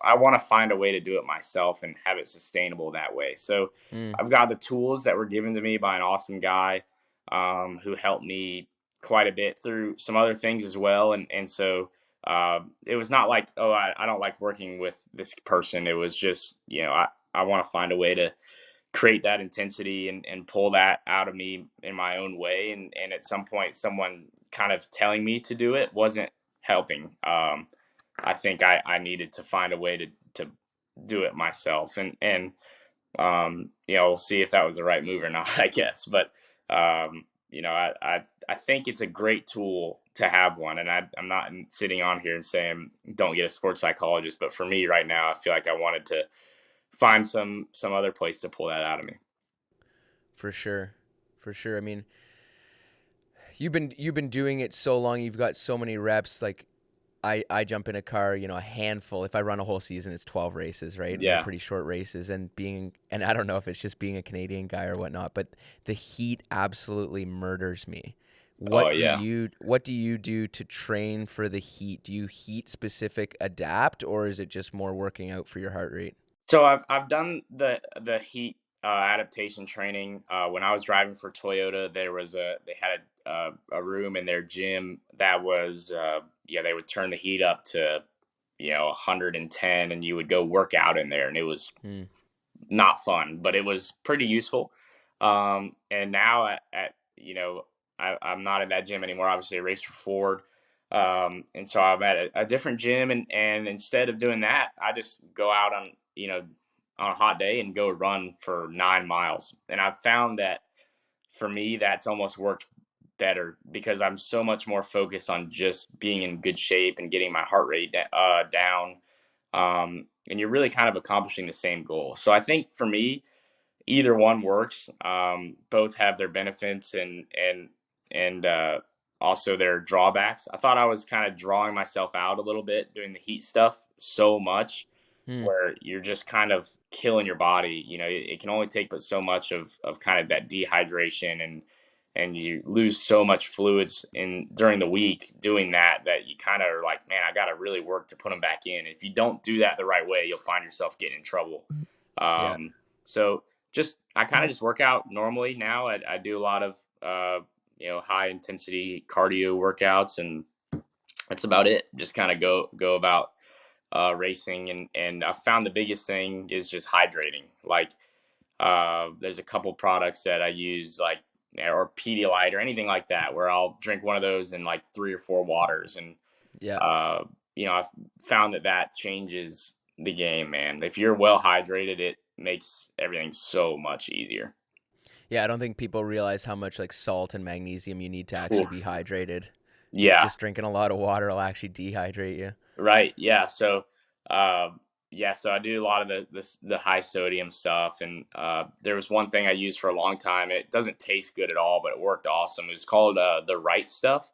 I want to find a way to do it myself and have it sustainable that way. So Hmm. I've got the tools that were given to me by an awesome guy, who helped me quite a bit through some other things as well. And so it was not like, oh, I don't like working with this person. It was just, I want to find a way to create that intensity and pull that out of me in my own way. And at some point, someone kind of telling me to do it wasn't helping. I think I needed to find a way to do it myself, and we'll see if that was the right move or not, I guess. But I think it's a great tool to have one, and I'm not sitting on here and saying don't get a sports psychologist. But for me right now, I feel like I wanted to find some other place to pull that out of me. For sure. For sure. I mean, you've been doing it so long, you've got so many reps. Like I jump in a car, a handful. If I run a whole season, it's 12 races, right? And they're Yeah. pretty short races. And I don't know if it's just being a Canadian guy or whatnot, but the heat absolutely murders me. Oh What do yeah. you what do you do to train for the heat? Do you heat specific adapt, or is it just more working out for your heart rate? So I've done the heat adaptation training. When I was driving for Toyota, they had a room in their gym that was they would turn the heat up to 110, and you would go work out in there, and it was Hmm. not fun, but it was pretty useful. And now I'm not at that gym anymore. Obviously, I race for Ford, and so I'm at a different gym. And instead of doing that, I just go out on a hot day and go run for 9 miles. And I've found that for me, that's almost worked better because I'm so much more focused on just being in good shape and getting my heart rate down. And you're really kind of accomplishing the same goal. So I think for me, either one works. Both have their benefits and also their drawbacks. I thought I was kind of drawing myself out a little bit doing the heat stuff so much, Hmm. where you're just kind of killing your body. It can only take but so much of kind of that dehydration, and you lose so much fluids in during the week doing that you kind of are like, man, I got to really work to put them back in. If you don't do that the right way, you'll find yourself getting in trouble. Yeah. So just I kind of just work out normally now. I do a lot of high intensity cardio workouts, and that's about it. Just kind of go about racing, and I found the biggest thing is just hydrating. Like there's a couple products that I use, like or Pedialyte or anything like that, where I'll drink one of those in like 3 or 4 waters, and Yeah. uh, I've found that changes the game, man. If you're well hydrated, it makes everything so much easier. Yeah, I don't think people realize how much like salt and magnesium you need to actually Oof. be hydrated. Yeah, Just drinking a lot of water will actually dehydrate you. right. Yeah. So, uh, so I do a lot of the high sodium stuff, and there was one thing I used for a long time. It doesn't taste good at all, but it worked awesome. It was called the right stuff.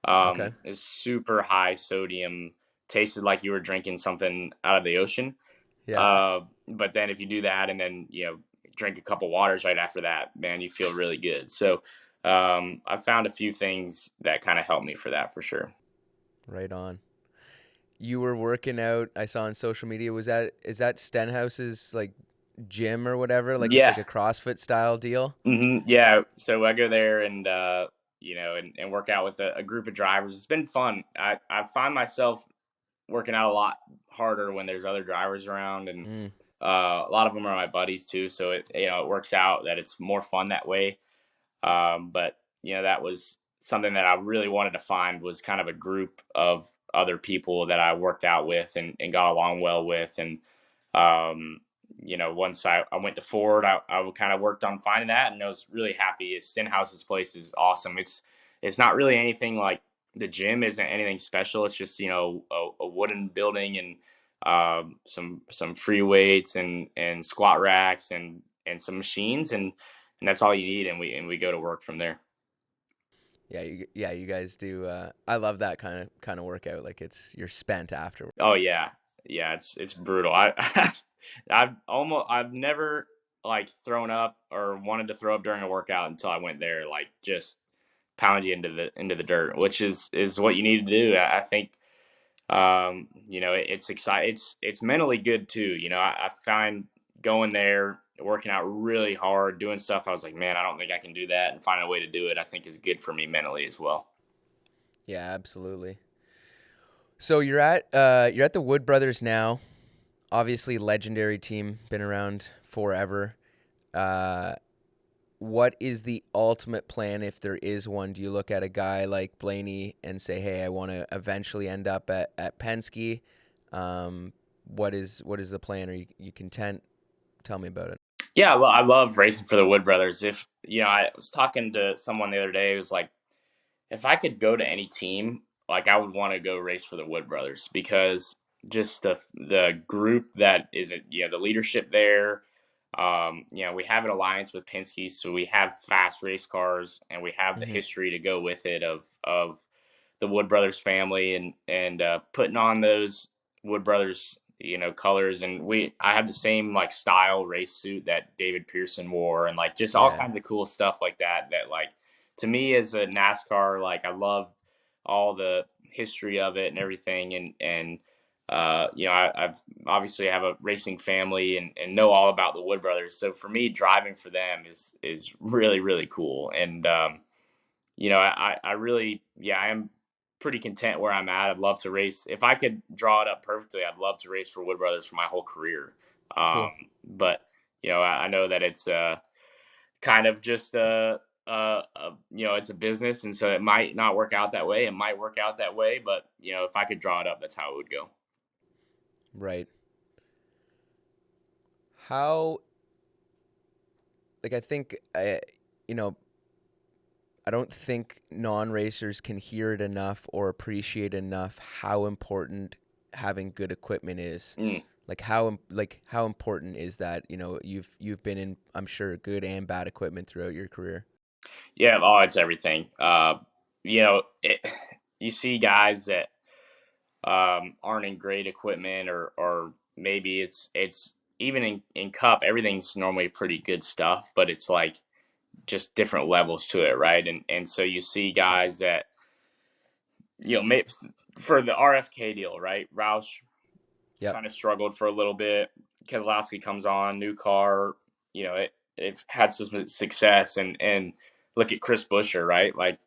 Okay. It's super high sodium, tasted like you were drinking something out of the ocean. Yeah. But then if you do that and then drink a couple waters right after that, man, you feel really good. So I found a few things that kind of helped me for that for sure. Right on. You were working out, I saw on social media. Is that Stenhouse's like gym or whatever? Like it's like Yeah. a CrossFit style deal? Yeah. So I go there and and work out with a group of drivers. It's been fun. I find myself working out a lot harder when there's other drivers around, and Mm. a lot of them are my buddies too. So it works out that it's more fun that way. But that was something that I really wanted to find, was kind of a group of other people that I worked out with and got along well with. And um, once I went to Ford, I kind of worked on finding that, and I was really happy. Stenhouse's place is awesome. It's not really anything like the gym isn't anything special. It's just a wooden building and some free weights and squat racks and some machines, and that's all you need, and we go to work from there. You guys do. I love that kind of workout. Like you're spent after. Oh yeah, yeah. It's brutal. I've never like thrown up or wanted to throw up during a workout until I went there. Like just pound you into the dirt, which is what you need to do. I think it's exciting. It's mentally good too. I find going there, working out really hard, doing stuff I was like, man, I don't think I can do that, and finding a way to do it, I think is good for me mentally as well. Yeah, absolutely. So you're at the Wood Brothers now. Obviously, legendary team, been around forever. Uh, what is the ultimate plan if there is one? Do you look at a guy like Blaney and say, "Hey, I want to eventually end up at Penske"? What is the plan? Are you content? Tell me about it. Yeah, I love racing for the Wood Brothers. If I was talking to someone the other day, it was like, if I could go to any team, like I would want to go race for the Wood Brothers, because just the group that is it, the leadership there. We have an alliance with Penske, so we have fast race cars, and we have the Hmm. history to go with it of the Wood Brothers family, and putting on those Wood Brothers colors. And I have the same like style race suit that David Pearson wore, and like just all Yeah, kinds of cool stuff like that like, to me as a NASCAR, like I love all the history of it and everything. I've obviously have a racing family, and know all about the Wood Brothers. So for me, driving for them is really, really cool. And I really, yeah, I am pretty content where I'm at. I'd love to race. If I could draw it up perfectly, I'd love to race for Wood Brothers for my whole career. cool. But I know that it's kind of just it's a business, and so it might not work out that way. It might work out that way, but if I could draw it up, that's how it would go. Right. How like I think you know I don't think non-racers can hear it enough or appreciate enough how important having good equipment is. Mm. How important is that? You've been in, I'm sure, good and bad equipment throughout your career. Yeah, oh, it's everything. You see guys that aren't in great equipment, or maybe it's even in Cup, everything's normally pretty good stuff, but it's like just different levels to it, right? And so you see guys that maybe for the RFK deal, right? Roush Yep. kind of struggled for a little bit. Keselowski comes on, new car, it had some success, and look at Chris Buescher, right? Like,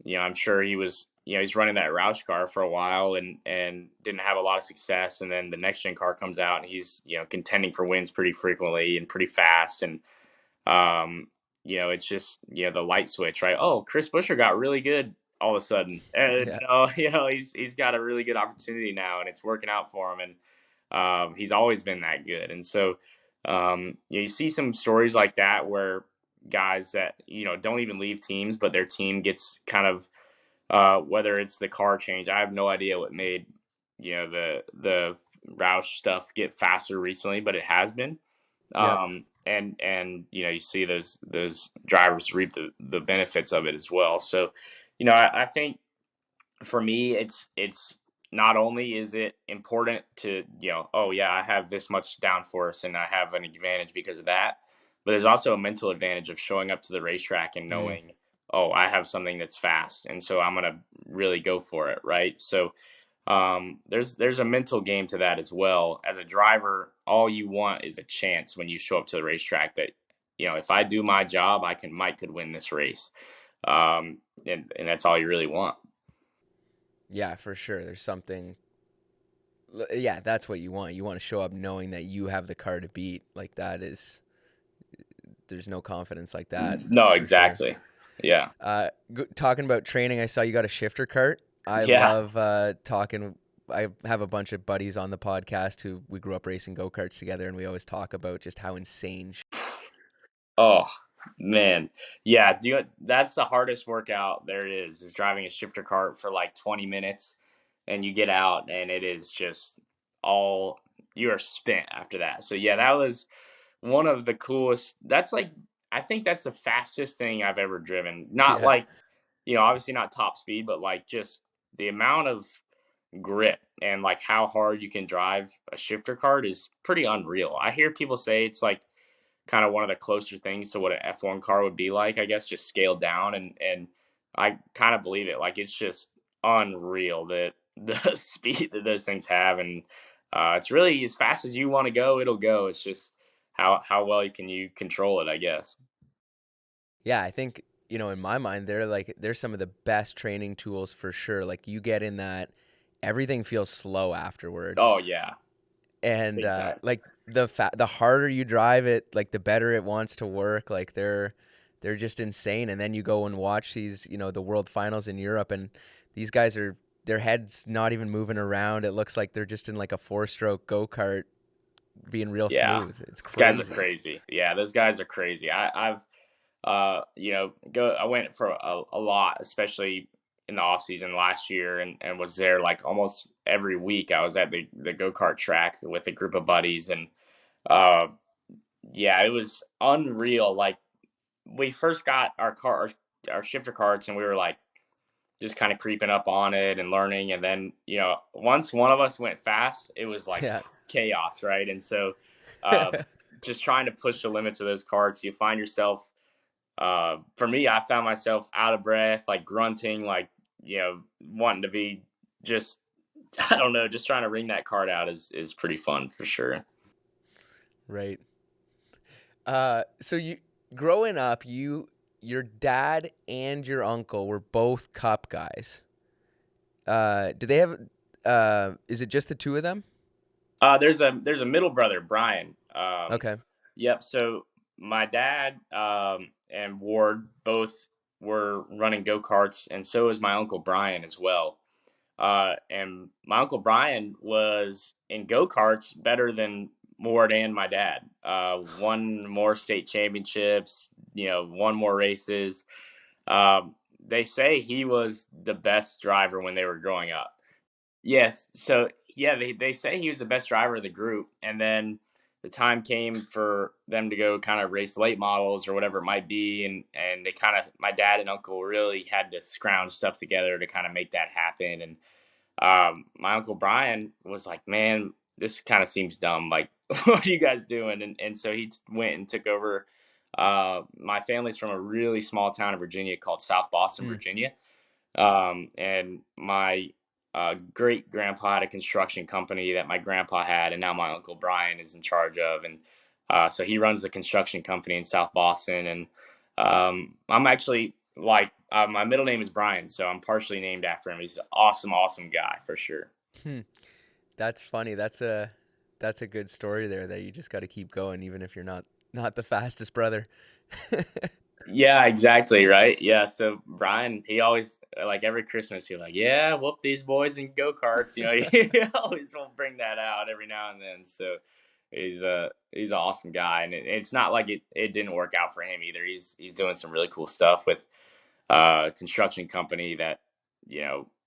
I'm sure he's running that Roush car for a while, and didn't have a lot of success. And then the next gen car comes out, and he's, contending for wins pretty frequently and pretty fast. And, it's just, the light switch, right? Oh, Chris Buescher got really good all of a sudden. And, Yeah. he's got a really good opportunity now, and it's working out for him. And, he's always been that good. And so, you see some stories like that where guys that, don't even leave teams, but their team gets kind of, whether it's the car change. I have no idea what made the Roush stuff get faster recently, but it has been. Yep. And you see those drivers reap the benefits of it as well. So, I think for me, it's not only is it important to, oh yeah, I have this much downforce and I have an advantage because of that, but there's also a mental advantage of showing up to the racetrack and Mm. knowing, oh, I have something that's fast, and so I'm gonna really go for it, right? So there's a mental game to that as well. As a driver, all you want is a chance when you show up to the racetrack that, if I do my job, Mike could win this race, and that's all you really want. Yeah, for sure. There's something. Yeah, that's what you want. You want to show up knowing that you have the car to beat. Like that is, there's no confidence like that No, for sure. exactly. Yeah. Talking about training, I saw you got a shifter cart. I Yeah. love talking. I have a bunch of buddies on the podcast who we grew up racing go karts together, and we always talk about just how insane. Oh man, yeah. That's the hardest workout there is driving a shifter cart for like 20 minutes, and you get out, and it is just all you are spent after that. So yeah, that was one of the coolest. That's like I think that's the fastest thing I've ever driven. Not Yeah, like obviously not top speed, but like just the amount of grip and like how hard you can drive a shifter cart is pretty unreal. I hear people say it's like kind of one of the closer things to what an F1 car would be like, I guess, just scaled down. And I kind of believe it. Like, it's just unreal that the speed that those things have. And it's really as fast as you want to go, it'll go. It's just how well can you control it, I guess. yeah. I think in my mind, they're some of the best training tools for sure. Like you get in that, everything feels slow afterwards, Oh, yeah. and Big time. like the harder you drive it, like the better it wants to work. Like they're just insane. And then you go and watch these, the world finals in Europe, and these guys are their heads not even moving around. It looks like they're just in like a 4-stroke go kart, being real Yeah. smooth. It's These guys are crazy. crazy. Yeah, those guys are crazy. I've I went for a lot, especially in the off season last year, and was there like almost every week. I was at the go kart track with a group of buddies, and uh, yeah, it was unreal. Like we first got our shifter carts, and we were like just kind of creeping up on it and learning, and then once one of us went fast, it was like Yeah. chaos, right? And so, uh, just trying to push the limits of those carts, you find yourself for me, I found myself out of breath, like grunting, like, wanting to be just, I don't know, just trying to wring that card out is pretty fun for sure. Right. So you growing up, your dad and your uncle were both cup guys. Do they have is it just the two of them? There's a middle brother, Brian. Okay. Yep. So my dad and Ward both were running go karts, and so is my uncle Brian as well. And my uncle Brian was in go karts better than Ward and my dad. Won more state championships, won more races. They say he was the best driver when they were growing up. Yes. So yeah, they say he was the best driver of the group, and then the time came for them to go kind of race late models or whatever it might be, and they kind of my dad and uncle really had to scrounge stuff together to kind of make that happen. And my uncle Brian was like, "Man, this kind of seems dumb. Like, what are you guys doing?" And so he went and took over. My family's from a really small town in Virginia called South Boston, Hmm. Virginia. And my great grandpa had a construction company that my grandpa had, and now my uncle Brian is in charge of. And so he runs the construction company in South Boston. And I'm actually like, my middle name is Brian, so I'm partially named after him. He's an awesome, awesome guy for sure. Hmm. That's funny. That's a good story there that you just got to keep going even if you're not the fastest brother. Yeah, exactly, right? Yeah, so Brian, he always like every Christmas, he's like, "Yeah, whoop these boys in go karts." He always will bring that out every now and then. So he's an awesome guy, and it's not like it didn't work out for him either. He's doing some really cool stuff with construction company that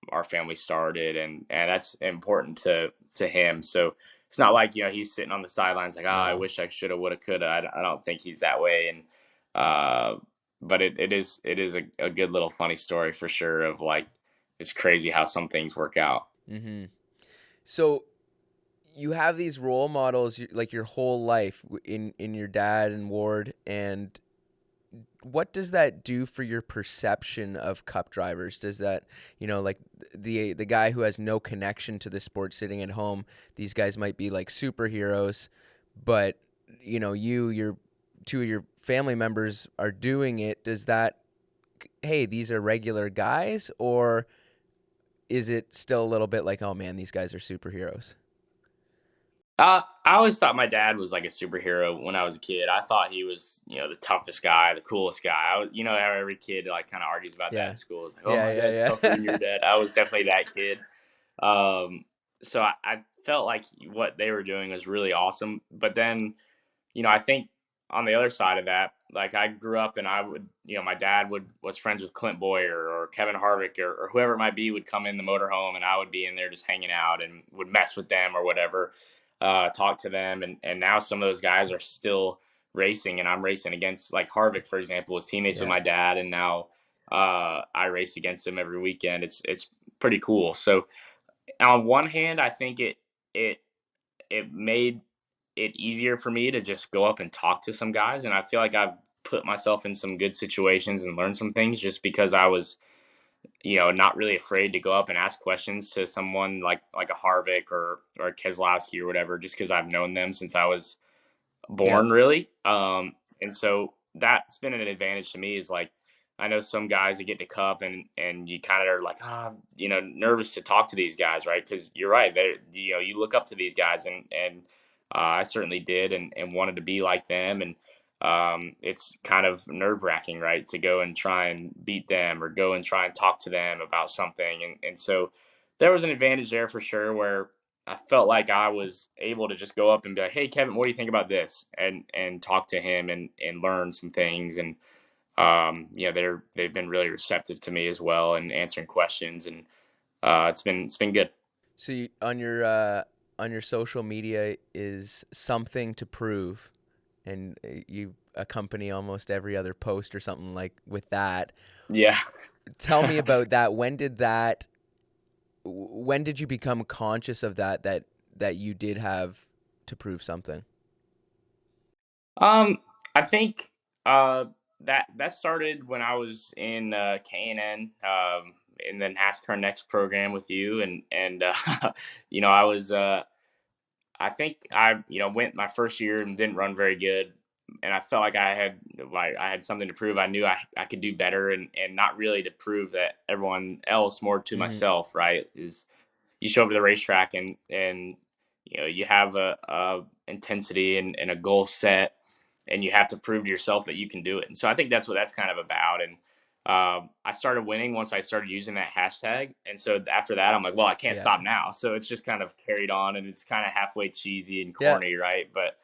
our family started, and that's important to him. So it's not like he's sitting on the sidelines like, I No. wish I shoulda, woulda, coulda. I don't think he's that way. And but it is a good little funny story for sure of like it's crazy how some things work out. Hmm. So you have these role models like your whole life in your dad and Ward, and what does that do for your perception of cup drivers? Does that, like the guy who has no connection to the sport sitting at home, these guys might be like superheroes, but your two of your family members are doing it. Does that, hey, these are regular guys, or is it still a little bit like, oh man, these guys are superheroes? I always thought my dad was like a superhero when I was a kid. I thought he was, the toughest guy, the coolest guy. How every kid like kind of argues about that Yeah. in school. It's like, oh, Yeah, my dad's tougher yeah, than your dad. I was definitely that kid. Um, so I felt like what they were doing was really awesome. But then, I think on the other side of that, like I grew up and I would, my dad was friends with Clint Boyer or Kevin Harvick or whoever it might be would come in the motorhome and I would be in there just hanging out and would mess with them or whatever, talk to them. And now some of those guys are still racing and I'm racing against like Harvick, for example, was teammates with yeah, my dad. And now, I race against him every weekend. It's pretty cool. So on one hand, I think it it made it easier for me to just go up and talk to some guys, and I feel like I've put myself in some good situations and learned some things just because I was, not really afraid to go up and ask questions to someone like a Harvick or a Keselowski or whatever, just because I've known them since I was yeah, born, really. And so that's been an advantage to me. Is like I know some guys that get to Cup and you kind of are like nervous to talk to these guys, right? Because you're right, they you look up to these guys and I certainly did and wanted to be like them and. It's kind of nerve wracking, right, to go and try and beat them or go and try and talk to them about something. And so there was an advantage there for sure where I felt like I was able to just go up and be like, "Hey, Kevin, what do you think about this?" and talk to him and learn some things. And they've been really receptive to me as well and answering questions. And it's been good. So on your social media is something to prove, and you accompany almost every other post or something like with that. Yeah. Tell me about that. When did you become conscious of that you did have to prove something? I think uh, that started when I was in K&N, in the NASCAR Next program with you, and I was I think I went my first year and didn't run very good, and I felt like I had something to prove. I knew I could do better, and not really to prove that everyone else, more to Hmm. myself. Right? Is you show up to the racetrack and you have a intensity and a goal set and you have to prove to yourself that you can do it. And so I think that's what that's kind of about. And I started winning once I started using that hashtag. And so after that, I'm like, well, I can't Yeah. stop now. So it's just kind of carried on, and it's kind of halfway cheesy and Yeah. corny, right? But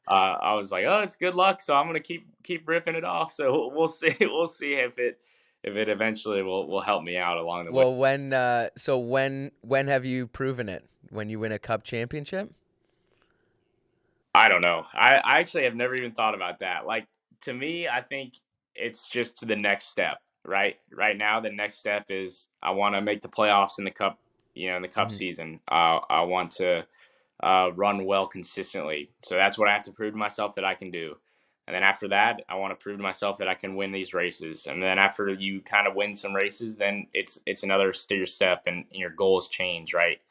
I was like, oh, it's good luck, so I'm gonna keep ripping it off. So we'll see. We'll see if it eventually will help me out along the way. Well, when have you proven it? When you win a cup championship? I don't know. I actually have never even thought about that. Like to me, I think it's just to the next step, right? Right now, the next step is I want to make the playoffs in the cup, in the cup Hmm. season. I want to run well consistently. So that's what I have to prove to myself that I can do. And then after that, I want to prove to myself that I can win these races. And then after you kind of win some races, then it's another step, and your goals change, right?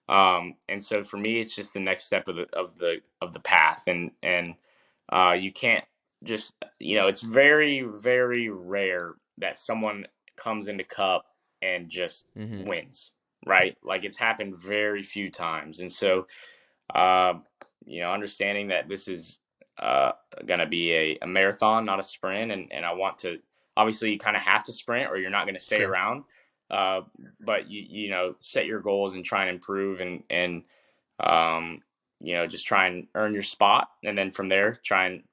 And so for me, it's just the next step of the path, and you can't just it's very very rare that someone comes into Cup and just Hmm. wins, right? Like it's happened very few times, and so uh, understanding that this is going to be a marathon, not a sprint, and I want to obviously you kind of have to sprint or you're not going to stay Sure. around. Uh, but you set your goals and try and improve and um, just try and earn your spot, and then from there try and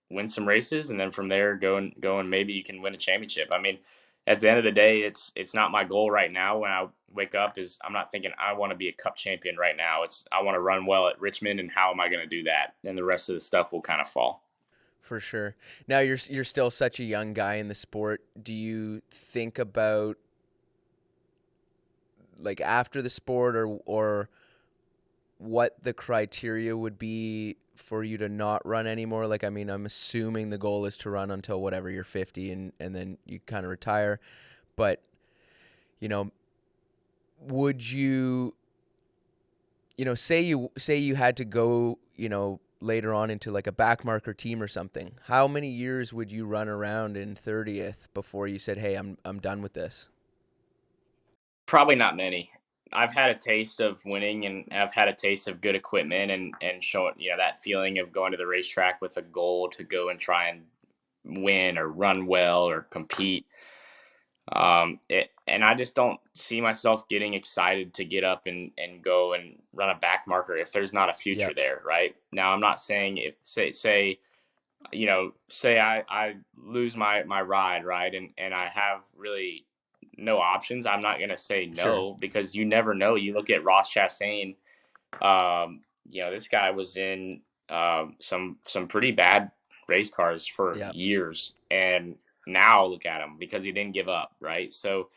win some races, and then from there go and maybe you can win a championship. I mean, at the end of the day, it's not my goal right now. When I wake up, is I'm not thinking I want to be a Cup champion right now. It's I want to run well at Richmond, and how am I going to do that? And the rest of the stuff will kind of fall. For sure. Now you're still such a young guy in the sport. Do you think about like after the sport or what the criteria would be for you to not run anymore? Like, I mean, I'm assuming the goal is to run until whatever you're 50 and then you kind of retire. But, you know, would you, say you had to go, later on into like a backmarker team or something. How many years would you run around in 30th before you said, "Hey, I'm done with this"? Probably not many. I've had a taste of winning, and I've had a taste of good equipment, and showing, that feeling of going to the racetrack with a goal to go and try and win or run well or compete. And I just don't see myself getting excited to get up and go and run a back marker if there's not a future Yep. there, right? Now, I'm not saying if say I lose my ride, right, and I have really no options. I'm not gonna say Sure. no, because you never know. You look at Ross Chastain. This guy was in some pretty bad race cars for Yep. years, and now look at him because he didn't give up, right? So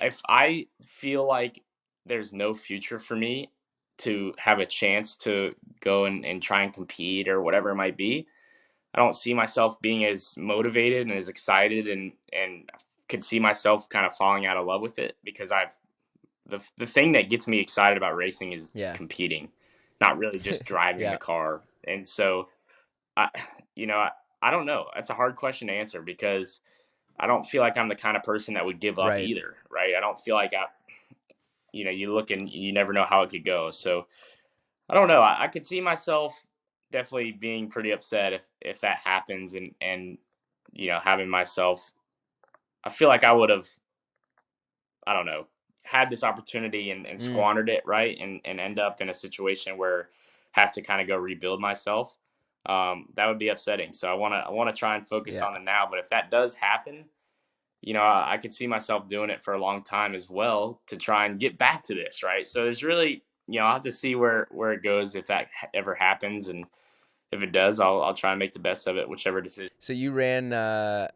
if I feel like there's no future for me to have a chance to go and try and compete or whatever it might be, I don't see myself being as motivated and as excited, and could see myself kind of falling out of love with it, because the thing that gets me excited about racing is Yeah. competing, not really just driving Yeah. the car. And so I you know, I, I don't know. That's a hard question to answer, because I don't feel like I'm the kind of person that would give up Right. either, right? I don't feel like you look and you never know how it could go. So I don't know. I could see myself definitely being pretty upset if that happens, and having myself. I feel like I would have, I don't know, had this opportunity and Mm. squandered it, right, and end up in a situation where have to kind of go rebuild myself. That would be upsetting. So I want to try and focus Yeah. on the now. But if that does happen, I could see myself doing it for a long time as well to try and get back to this, right? So there's really, I'll have to see where it goes if that ever happens, and if it does, I'll try and make the best of it, whichever decision. So you ran the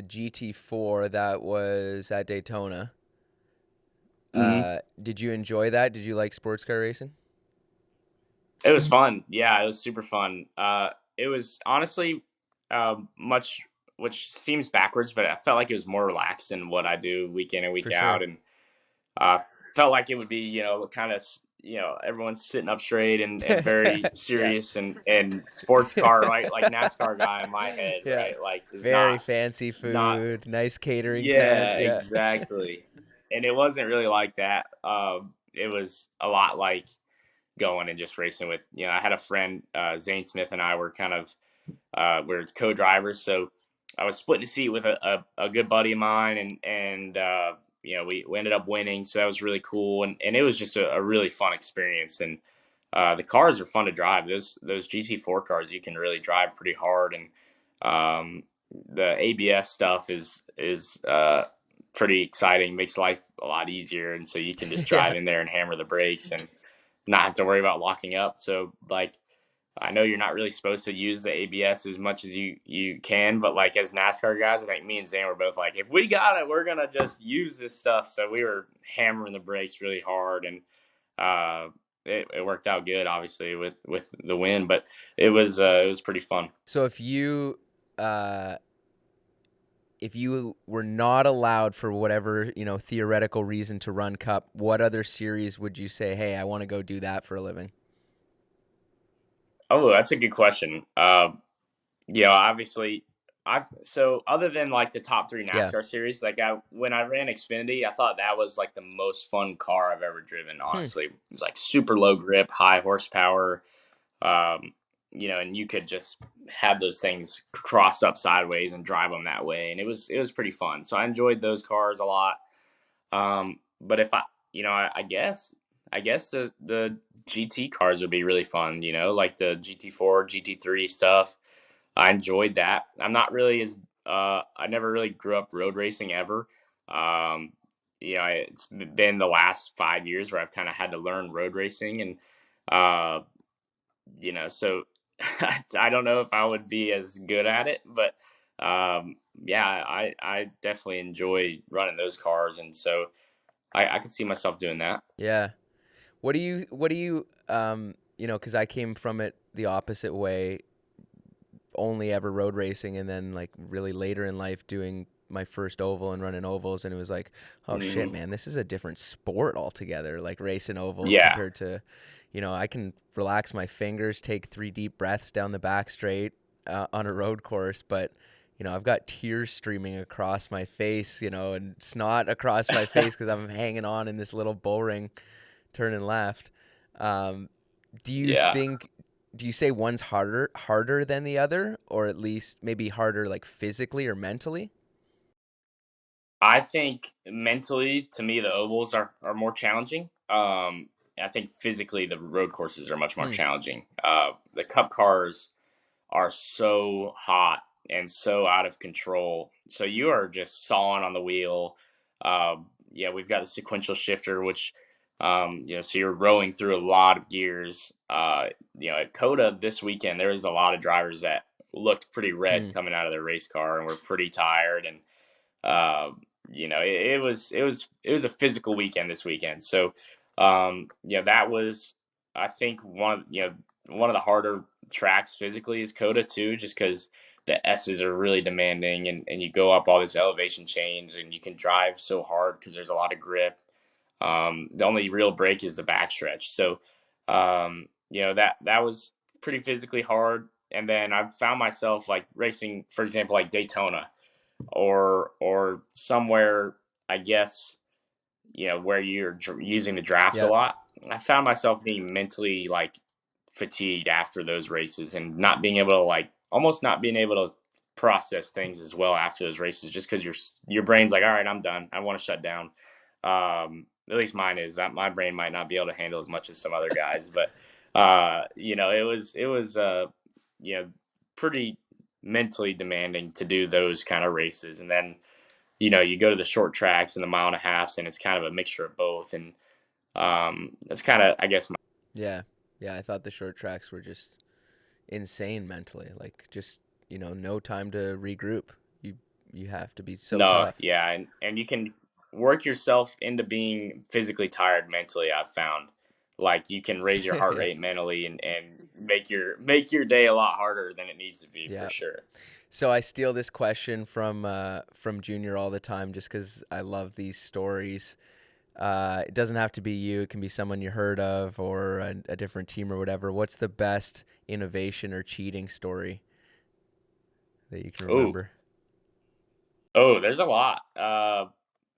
GT4 that was at Daytona. Hmm. Did you enjoy that? Did you like sports car racing? It was fun. Yeah, it was super fun. It was honestly much, which seems backwards, but I felt like it was more relaxed than what I do week in and For week sure. out, and uh, felt like it would be, kind of, everyone's sitting up straight and very Yeah. serious, and sports car, right? Like NASCAR guy in my head, Yeah. right? Like is Very not fancy not food, nice catering tent. yeah, Yeah. exactly. And it wasn't really like that. It was a lot like going and just racing with, I had a friend, Zane Smith, and I were kind of, we're co-drivers. So I was splitting a seat with a good buddy of mine, and we ended up winning. So that was really cool. And it was just a really fun experience. And the cars are fun to drive. Those GT4 cars, you can really drive pretty hard. And the ABS stuff is pretty exciting, makes life a lot easier. And so you can just Yeah. drive in there and hammer the brakes and not have to worry about locking up. So like, I know you're not really supposed to use the ABS as much as you can, but like as NASCAR guys, I think me and Zane were both like, if we got it, we're gonna just use this stuff. So we were hammering the brakes really hard, and uh, it worked out good, obviously with the win. But it was pretty fun. So uh if you were not allowed for whatever, theoretical reason to run cup, what other series would you say, "Hey, I want to go do that for a living?" Oh, that's a good question. Obviously, I so other than like the top three Yeah. NASCAR series, like when I ran Xfinity, I thought that was like the most fun car I've ever driven. Hmm. Honestly, it was like super low grip, high horsepower, and you could just have those things cross up sideways and drive them that way, and it was pretty fun. So I enjoyed those cars a lot. But if I guess the GT cars would be really fun. Like the GT4, GT3 stuff. I enjoyed that. I'm not really as I never really grew up road racing ever. Um, it's been the last 5 years where I've kind of had to learn road racing, and uh, so I don't know if I would be as good at it, but yeah, I definitely enjoy running those cars, and so I could see myself doing that. Yeah. Because I came from it the opposite way, only ever road racing, and then like really later in life doing my first oval and running ovals, and it was like, oh shit, Hmm. man, this is a different sport altogether. Like racing ovals Yeah. compared to, I can relax my fingers, take 3 deep breaths down the back straight on a road course, but I've got tears streaming across my face, and snot across my face because I'm hanging on in this little bull ring, turning left. Um, do you Yeah. think, do you say one's harder than the other, or at least maybe harder like physically or mentally? I think mentally, to me, the ovals are more challenging. I think physically, the road courses are much more Hmm. challenging. The Cup cars are so hot and so out of control. So you are just sawing on the wheel. Yeah, we've got the sequential shifter, which so you're rowing through a lot of gears. At Coda this weekend, there was a lot of drivers that looked pretty red Hmm. coming out of their race car and were pretty tired. And uh, it was a physical weekend this weekend. So that was, I think, one of the harder tracks physically is Coda too, just because the S's are really demanding, and you go up all this elevation change, and you can drive so hard because there's a lot of grip. The only real break is the backstretch. So that was pretty physically hard. And then I've found myself like racing, for example, like Daytona or somewhere, I guess, where you're using the draft a Yep. lot. I found myself being mentally like fatigued after those races and not being able to like almost not being able to process things as well after those races just because your brain's like, all right, I'm done, I want to shut down. At least mine is that my brain might not be able to handle as much as some other guys, but it was you know pretty mentally demanding to do those kind of races. And then you go to the short tracks and the mile and a halfs, and it's kind of a mixture of both. And that's kind of, I guess, Yeah. Yeah. I thought the short tracks were just insane mentally. Like just, no time to regroup. You you have to be so no, tough. yeah, and you can work yourself into being physically tired mentally. I've found like you can raise your heart Yeah. rate mentally and make your day a lot harder than it needs to be for Yeah. sure. So I steal this question from Junior all the time just because I love these stories. It doesn't have to be you; it can be someone you heard of or a different team or whatever. What's the best innovation or cheating story that you can Oh, remember? oh, there's a lot.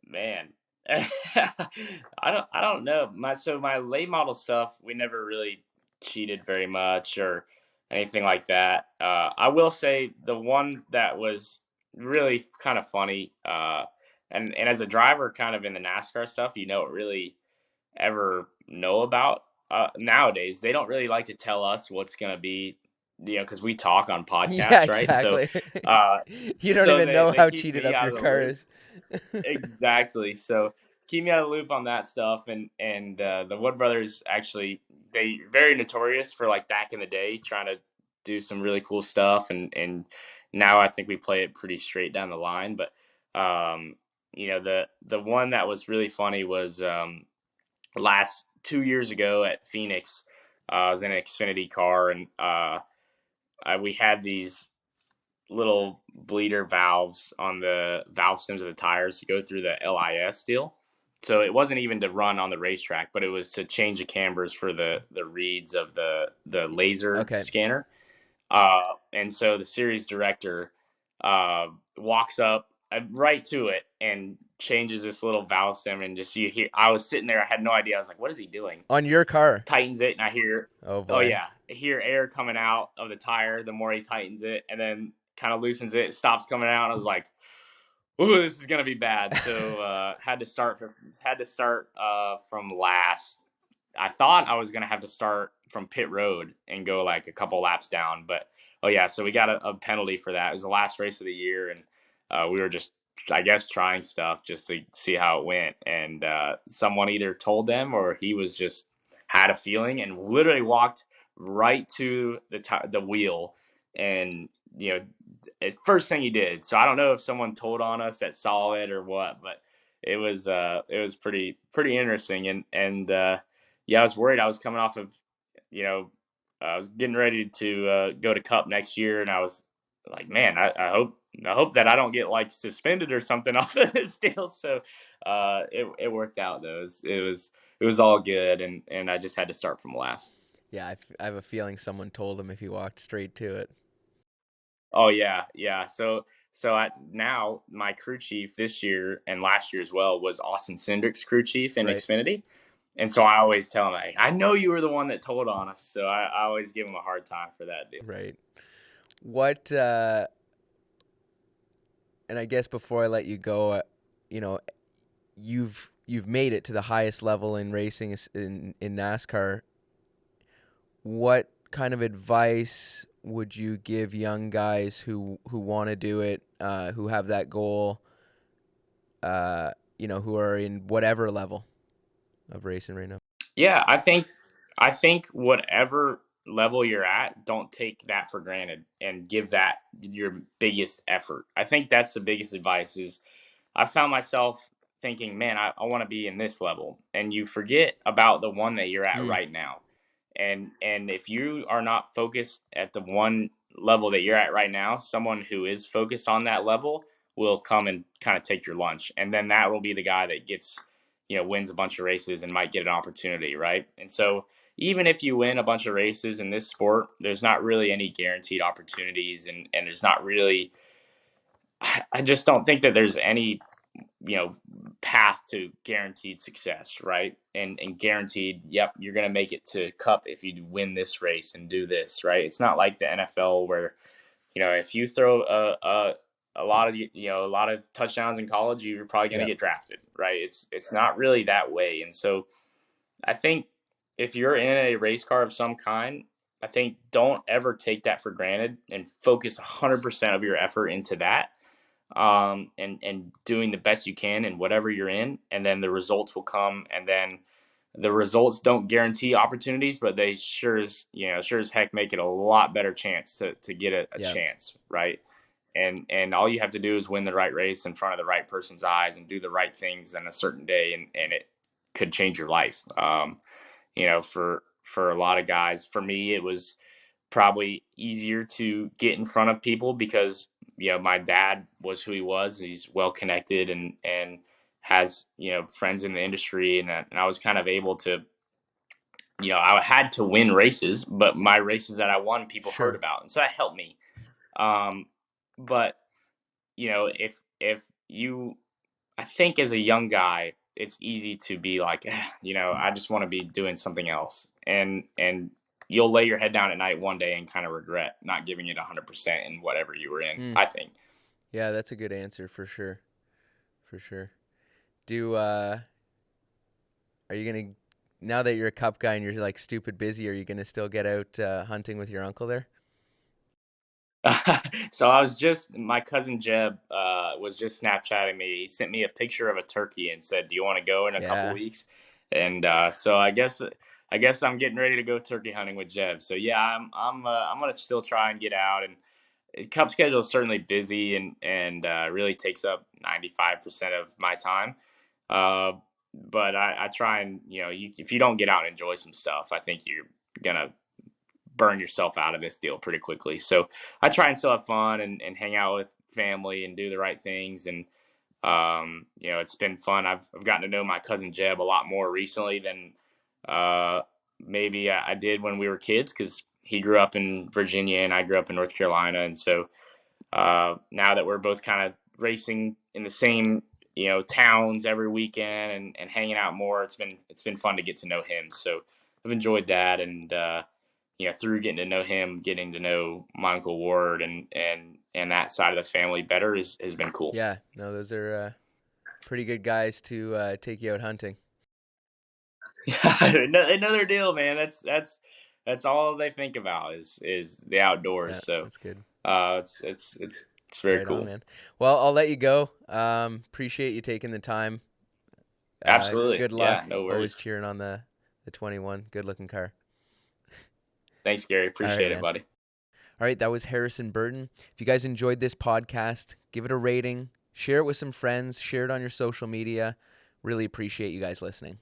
Man, I don't know. My late model stuff, we never really cheated very much or anything like that. I will say the one that was really kind of funny, and as a driver, kind of in the NASCAR stuff, you don't really ever know about nowadays. They don't really like to tell us what's going to be, because we talk on Yeah, podcasts, right? So, exactly. uh, You don't so even they know they how keep cheated me up out your of the car loop. is. Exactly. So keep me out of the loop on that stuff. And the Wood brothers actually, they very notorious for like back in the day trying to do some really cool stuff, and now I think we play it pretty straight down the line. But the one that was really funny was last 2 years ago at Phoenix. I was in an Xfinity car, and we had these little bleeder valves on the valve stems of the tires to go through the LIS deal. So it wasn't even to run on the racetrack, but it was to change the cambers for the reads of the laser Okay. scanner. And so the series director walks up right to it and changes this little valve stem, and just you hear. I was sitting there, I had no idea. I was like, "What is he doing?" On your car. Tightens it, and I hear, Oh oh boy. yeah, I hear air coming out of the tire. The more he tightens it, and then kind of loosens it, it stops coming out. And I was like, "Ooh, this is gonna be bad." So had to start from last. I thought I was gonna have to start from pit road and go like a couple laps down, but oh yeah, so we got a penalty for that. It was the last race of the year, and we were just, I guess, trying stuff just to see how it went. And someone either told them or he was just had a feeling and literally walked right to the wheel, and first thing he did. So I don't know if someone told on us that saw it or what, but it was pretty interesting. And yeah, I was worried. I was coming off of, you know, I was getting ready to go to Cup next year, and I was like, man, I hope that I don't get like suspended or something off of this deal. So it worked out though. It was all good, and I just had to start from last. Yeah, I have a feeling someone told him if he walked straight to it. Oh yeah, yeah. So Now my crew chief this year and last year as well was Austin Cindric's crew chief in Right. Xfinity. And so I always tell him, like, I know you were the one that told on us. So I always give him a hard time for that deal. Right. What and I guess before I let you go, you know, you've made it to the highest level in racing in NASCAR. What kind of advice would you give young guys who want to do it, who have that goal, who are in whatever level of racing right now? Yeah, I think whatever level you're at, don't take that for granted and give that your biggest effort. I think that's the biggest advice is I found myself thinking, man, I want to be in this level. And you forget about the one that you're at Mm, right now. And if you are not focused at the one level that you're at right now, someone who is focused on that level will come and kind of take your lunch. And then that will be the guy that gets, wins a bunch of races and might get an opportunity, right? And so even if you win a bunch of races in this sport, there's not really any guaranteed opportunities, and there's not really I just don't think that there's any path to guaranteed success, right? And guaranteed, yep, you're going to make it to cup if you win this race and do this, right? It's not like the NFL where if you throw a lot of touchdowns in college, you're probably going to yeah. get drafted, right? It's not really that way. And so I think if you're in a race car of some kind, I think don't ever take that for granted and focus 100% of your effort into that, and doing the best you can in whatever you're in, and then the results will come. And then the results don't guarantee opportunities, but they sure as heck make it a lot better chance to get a Yeah. chance, right? And all you have to do is win the right race in front of the right person's eyes and do the right things on a certain day, and it could change your life. For a lot of guys, for me, it was probably easier to get in front of people because my dad was who he was. He's well connected and has friends in the industry, and I was kind of able to I had to win races, but my races that I won people heard Sure. about, and so that helped me. But if you I think as a young guy, it's easy to be like, I just want to be doing something else, and you'll lay your head down at night one day and kind of regret not giving it 100% in whatever you were in. Mm, I think. yeah, that's a good answer for sure. For sure. Do Are you gonna, now that you're a cup guy and you're like stupid busy, are you gonna still get out hunting with your uncle there? So my cousin Jeb was just Snapchatting me. He sent me a picture of a turkey and said, "Do you want to go in a couple Yeah. weeks?" And so I guess I'm getting ready to go turkey hunting with Jeb. So yeah, I'm gonna still try and get out. And Cup schedule is certainly busy and really takes up 95% of my time. Uh, but I try and if you don't get out and enjoy some stuff, I think you're gonna burn yourself out of this deal pretty quickly. So I try and still have fun and hang out with family and do the right things. And it's been fun. I've gotten to know my cousin Jeb a lot more recently than uh, maybe I did when we were kids, because he grew up in Virginia and I grew up in North Carolina. And so now that we're both kind of racing in the same towns every weekend and hanging out more, it's been fun to get to know him. So I've enjoyed that. And through getting to know him, getting to know my uncle Ward and that side of the family better has been cool. Yeah. No, those are pretty good guys to take you out hunting. Yeah, another deal, man. That's all they think about is the outdoors. Yeah, So that's good. it's very Right on, cool. man. Well, I'll let you go. Appreciate you taking the time. Absolutely. Good Yeah, luck. no Always worries. cheering on the 21. Good looking car. Thanks, Gary. All right, Appreciate it, man. buddy. All right, that was Harrison Burton. If you guys enjoyed this podcast, give it a rating, share it with some friends, share it on your social media. Really appreciate you guys listening.